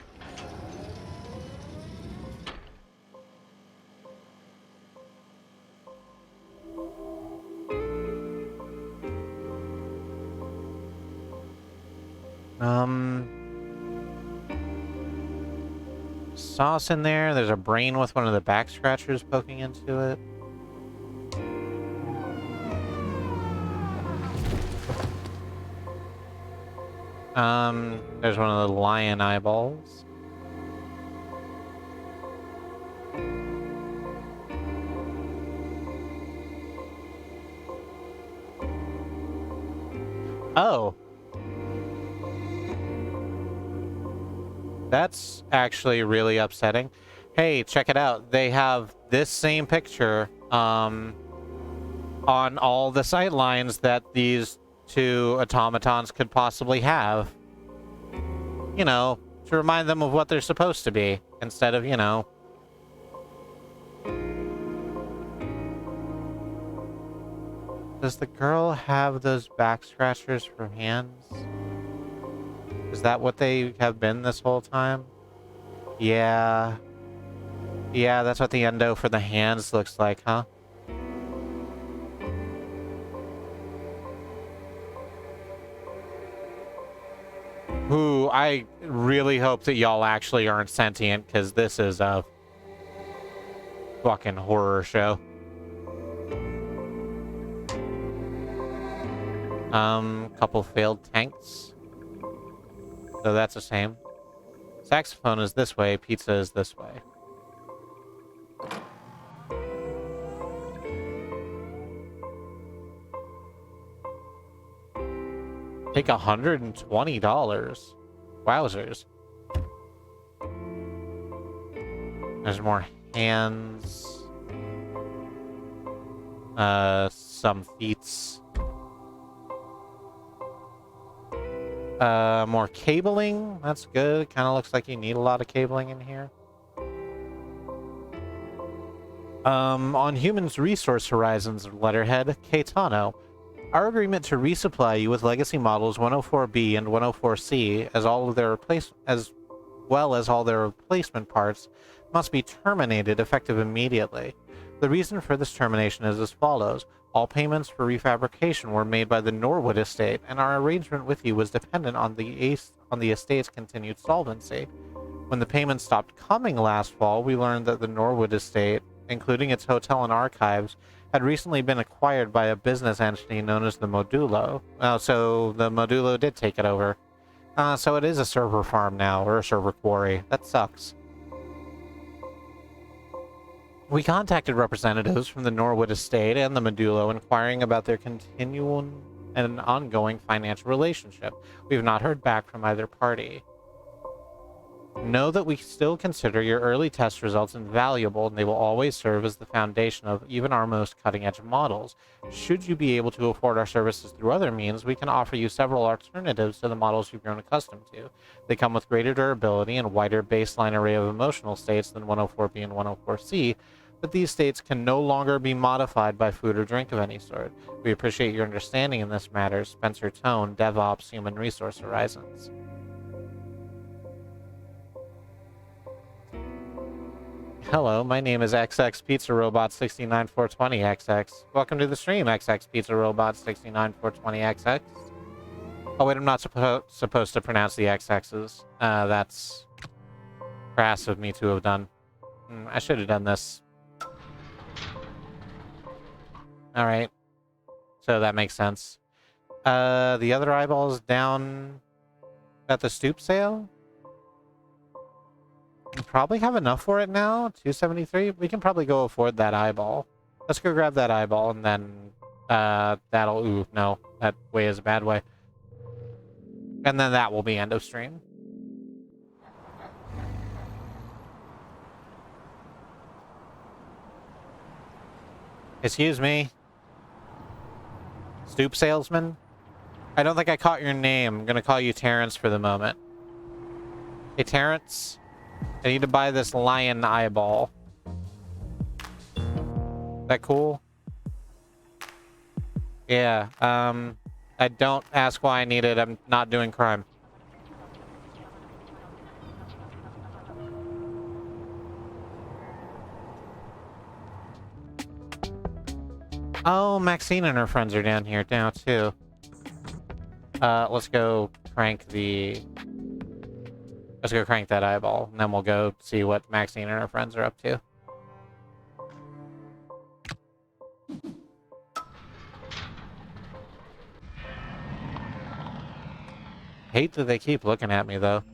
Sauce in there. There's a brain with one of the back scratchers poking into it. There's one of the lion eyeballs. Oh. That's actually really upsetting. Hey, check it out. They have this same picture on all the sight lines that these two automatons could possibly have. You know, to remind them of what they're supposed to be, instead of, you know... Does the girl have those back scratchers for hands? Is that what they have been this whole time? Yeah. Yeah, that's what the endo for the hands looks like, huh? Ooh, I really hope that y'all actually aren't sentient, because this is a fucking horror show. Couple failed tanks. So that's the same. Saxophone is this way, pizza is this way. Take $120. Wowzers. There's more hands. Some feats. More cabling. That's good. Kind of looks like you need a lot of cabling in here. On Humans Resource Horizons letterhead, Caetano. Our agreement to resupply you with legacy models 104B and 104C as well as all their replacement parts must be terminated effective immediately. The reason for this termination is as follows. All payments for refabrication were made by the Norwood estate, and our arrangement with you was dependent on the estate's continued solvency. When the payments stopped coming last fall, we learned that the Norwood estate, including its hotel and archives, had recently been acquired by a business entity known as the Modulo. So the Modulo did take it over. So it is a server farm now, or a server quarry. That sucks. We contacted representatives from the Norwood estate and the Modulo inquiring about their continual and ongoing financial relationship. We have not heard back from either party. Know that we still consider your early test results invaluable, and they will always serve as the foundation of even our most cutting-edge models. Should you be able to afford our services through other means, we can offer you several alternatives to the models you've grown accustomed to. They come with greater durability and wider baseline array of emotional states than 104B and 104C, but these states can no longer be modified by food or drink of any sort. We appreciate your understanding in this matter. Spencer Tone, DevOps, Human Resource Horizons. Hello, my name is XX Pizza Robot 69420XX. Welcome to the stream, XX Pizza Robot 69420XX. Oh wait, I'm not supposed to pronounce the XX's. That's crass of me to have done. I should have done this. Alright. So that makes sense. The other eyeball is down at the stoop sale? We probably have enough for it now. 273. We can probably go afford that eyeball. Let's go grab that eyeball and then that'll... Ooh, no. That way is a bad way. And then that will be end of stream. . Excuse me? Stoop salesman? I don't think I caught your name. I'm gonna call you Terrence for the moment. Hey, Terrence. I need to buy this lion eyeball. Is that cool? Yeah, I don't ask why I need it. I'm not doing crime. Oh, Maxine and her friends are down here now, too. Let's go crank the... Let's go crank that eyeball, and then we'll go see what Maxine and her friends are up to. Hate that they keep looking at me, though.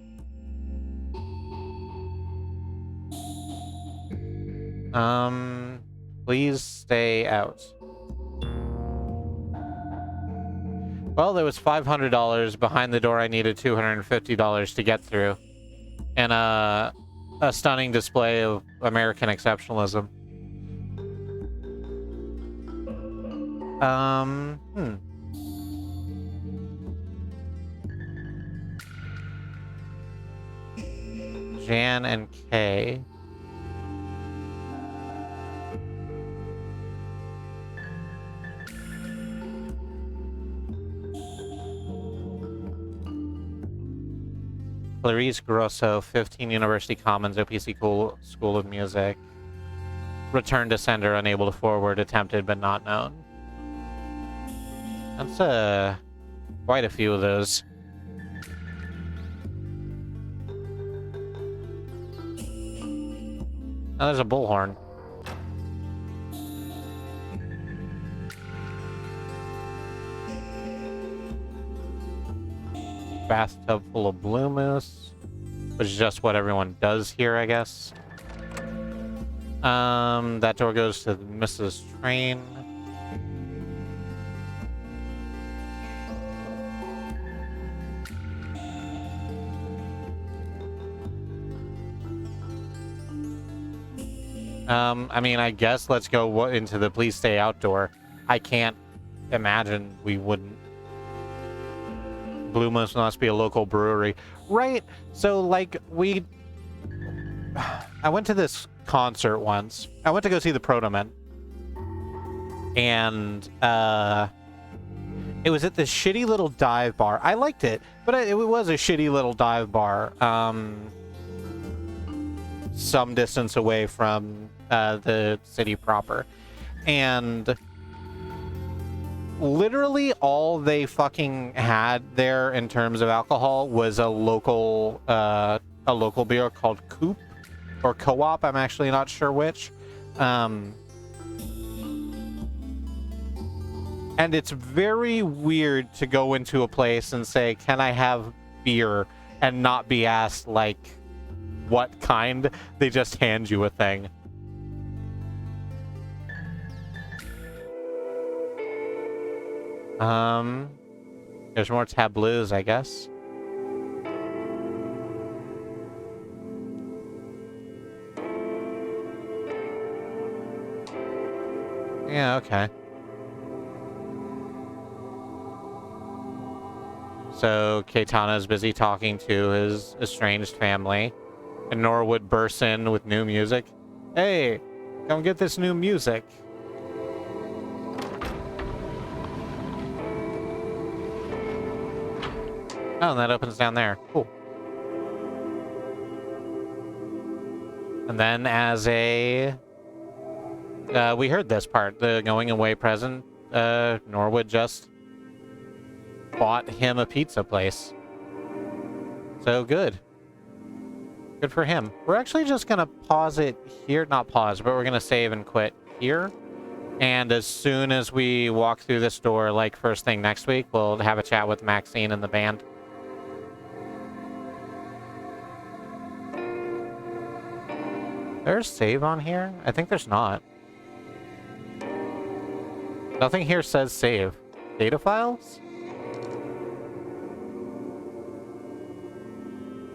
Please stay out. Well, there was $500 behind the door I needed $250 to get through. And a stunning display of American exceptionalism. Jan and Kay. Clarice Grosso, 15 University Commons, OPC School of Music. Return to sender, unable to forward, attempted but not known. That's quite a few of those. Oh, there's a bullhorn. Bathtub full of blue moose, which is just what everyone does here, I guess. That door goes to Mrs. Train. I mean, I guess let's go into the please stay outdoor. I can't imagine we wouldn't. Blue Moose must be a local brewery. Right? So, like, I went to this concert once. I went to go see the Protomen. And, it was at this shitty little dive bar. I liked it, but it was a shitty little dive bar. Some distance away from the city proper. And literally all they fucking had there in terms of alcohol was a local beer called Coop or Co-op. I'm actually not sure which. And it's very weird to go into a place and say, "Can I have beer?" and not be asked, like, what kind. They just hand you a thing. There's more tableaus, I guess. Yeah, okay. So Keitana's busy talking to his estranged family, and Norwood bursts in with new music. Hey, come get this new music. Oh, and that opens down there. Cool. And then as a... we heard this part, the going away present. Norwood just bought him a pizza place. So good. Good for him. We're actually just going to pause it here. Not pause, but we're going to save and quit here. And as soon as we walk through this door, like first thing next week, we'll have a chat with Maxine and the band. There's save on here? I think there's not. Nothing here says save. Data files?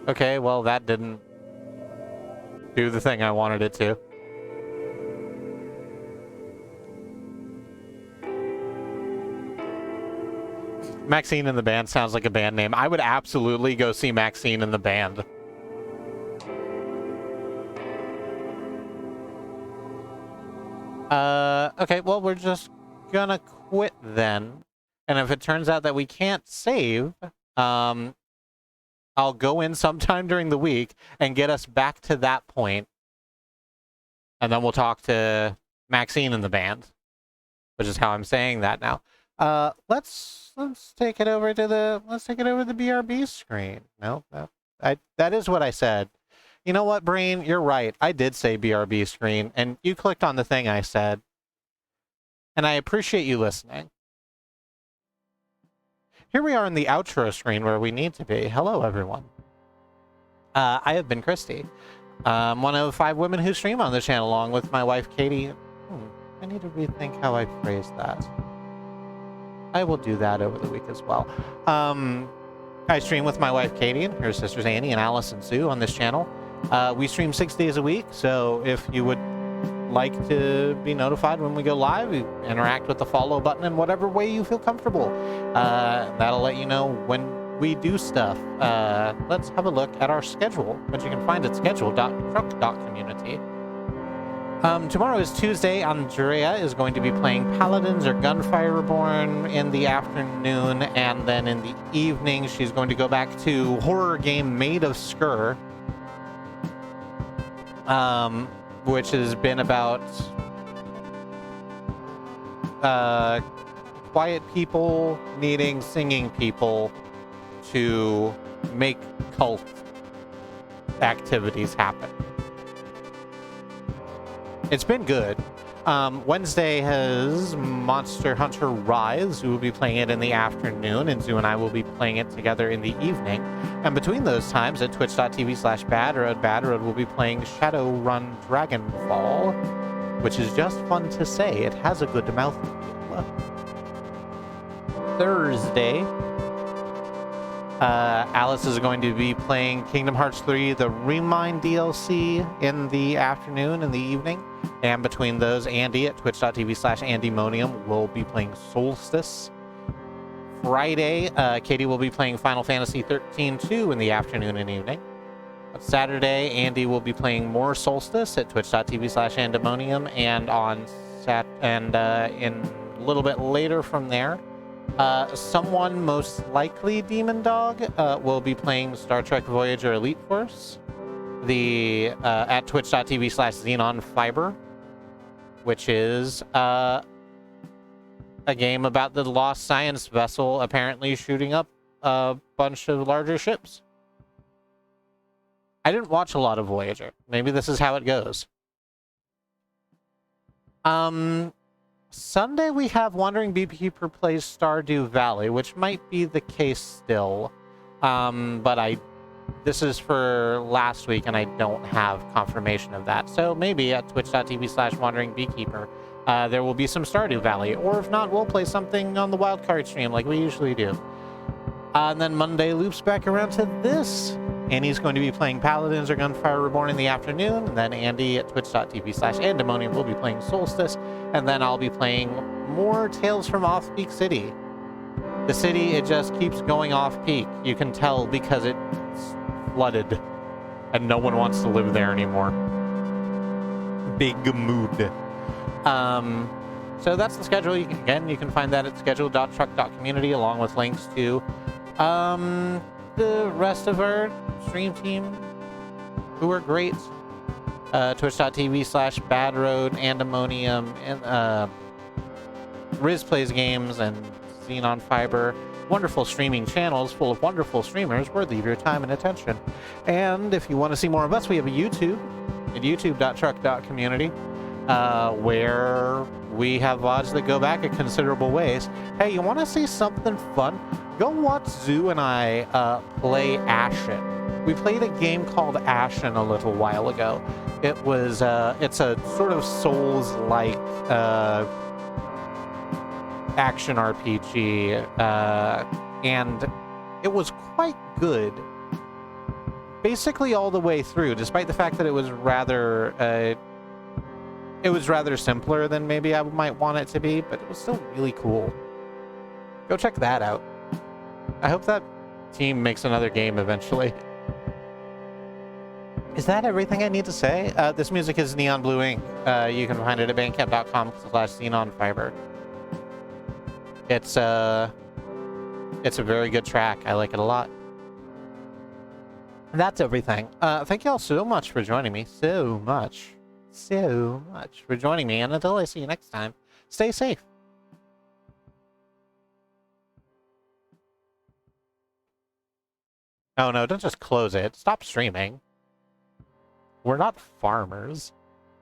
Okay, well, that didn't do the thing I wanted it to. Maxine and the Band sounds like a band name. I would absolutely go see Maxine and the Band. Okay, well, we're just gonna quit then. And if it turns out that we can't save, I'll go in sometime during the week and get us back to that point. And then we'll talk to Maxine and the Band, which is how I'm saying that now. Let's take it over to the BRB screen. No, that is what I said. You know what, Brain? You're right. I did say BRB screen, and you clicked on the thing I said. And I appreciate you listening. Here we are in the outro screen where we need to be. Hello, everyone. I have been Kristi. One of 5 women who stream on the channel, along with my wife, Katie. I need to rethink how I phrased that. I will do that over the week as well. I stream with my wife, Katie, and her sisters, Annie and Alice and Sue, on this channel. We stream 6 days a week, so if you would like to be notified when we go live, you interact with the follow button in whatever way you feel comfortable. That'll let you know when we do stuff. Let's have a look at our schedule, which you can find at schedule.truck.community. Tomorrow is Tuesday. Andrea is going to be playing Paladins or Gunfire Reborn in the afternoon, and then in the evening she's going to go back to horror game Made of Skur, which has been about quiet people needing singing people to make cult activities happen. It's been good. Wednesday has Monster Hunter Rise, who will be playing it in the afternoon, and Zoo and I will be playing it together in the evening. And between those times, at twitch.tv/badroad, Badroad will be playing Shadowrun Dragonfall, which is just fun to say. It has a good mouthfeel. Thursday, Alice is going to be playing Kingdom Hearts 3, the Remind DLC, in the afternoon and the evening. And between those, Andy at twitch.tv/AndyMonium will be playing Solstice. Friday, Katie will be playing Final Fantasy 13-2 in the afternoon and evening. Saturday, Andy will be playing more Solstice at twitch.tv/Andemonium, and on in a little bit later from there, someone, most likely Demon Dog, will be playing Star Trek Voyager Elite Force at twitch.tv/XenonFiber, which is a game about the lost science vessel apparently shooting up a bunch of larger ships. I didn't watch a lot of Voyager. Maybe this is how it goes. Sunday we have Wandering Beekeeper plays Stardew Valley, which might be the case still. But this is for last week, and I don't have confirmation of that. So maybe at twitch.tv/Wandering Beekeeper, there will be some Stardew Valley. Or if not, we'll play something on the Wildcard stream like we usually do. And then Monday loops back around to this. Annie's going to be playing Paladins or Gunfire Reborn in the afternoon, and then Andy at twitch.tv/Andemonium will be playing Solstice, and then I'll be playing more Tales from Off-Peak City. The city, it just keeps going off-peak. You can tell because it's flooded, and no one wants to live there anymore. Big mood. So that's the schedule. You can find that at schedule.truck.community, along with links to the rest of our stream team, who are great. Twitch.tv/Badroad, Andemonium, and Riz Plays Games, and Xenon Fiber. Wonderful streaming channels full of wonderful streamers worthy of your time and attention. And if you want to see more of us, we have a YouTube at youtube.truck.community, where we have VODs that go back a considerable ways. Hey, you want to see something fun? Go watch Zoo and I play Ashen. We played a game called Ashen a little while ago. It was it's a sort of Souls-like action RPG, and it was quite good. Basically all the way through, despite the fact that it was rather simpler than maybe I might want it to be, but it was still really cool. Go check that out. I hope that team makes another game eventually. Is that everything I need to say? This music is Neon Blue Ink. You can find it at bandcamp.com/xenonfiber. It's a very good track. I like it a lot. And that's everything. Thank you all so much for joining me. So much for joining me. And until I see you next time, stay safe. Oh no, don't just close it. Stop streaming. We're not farmers.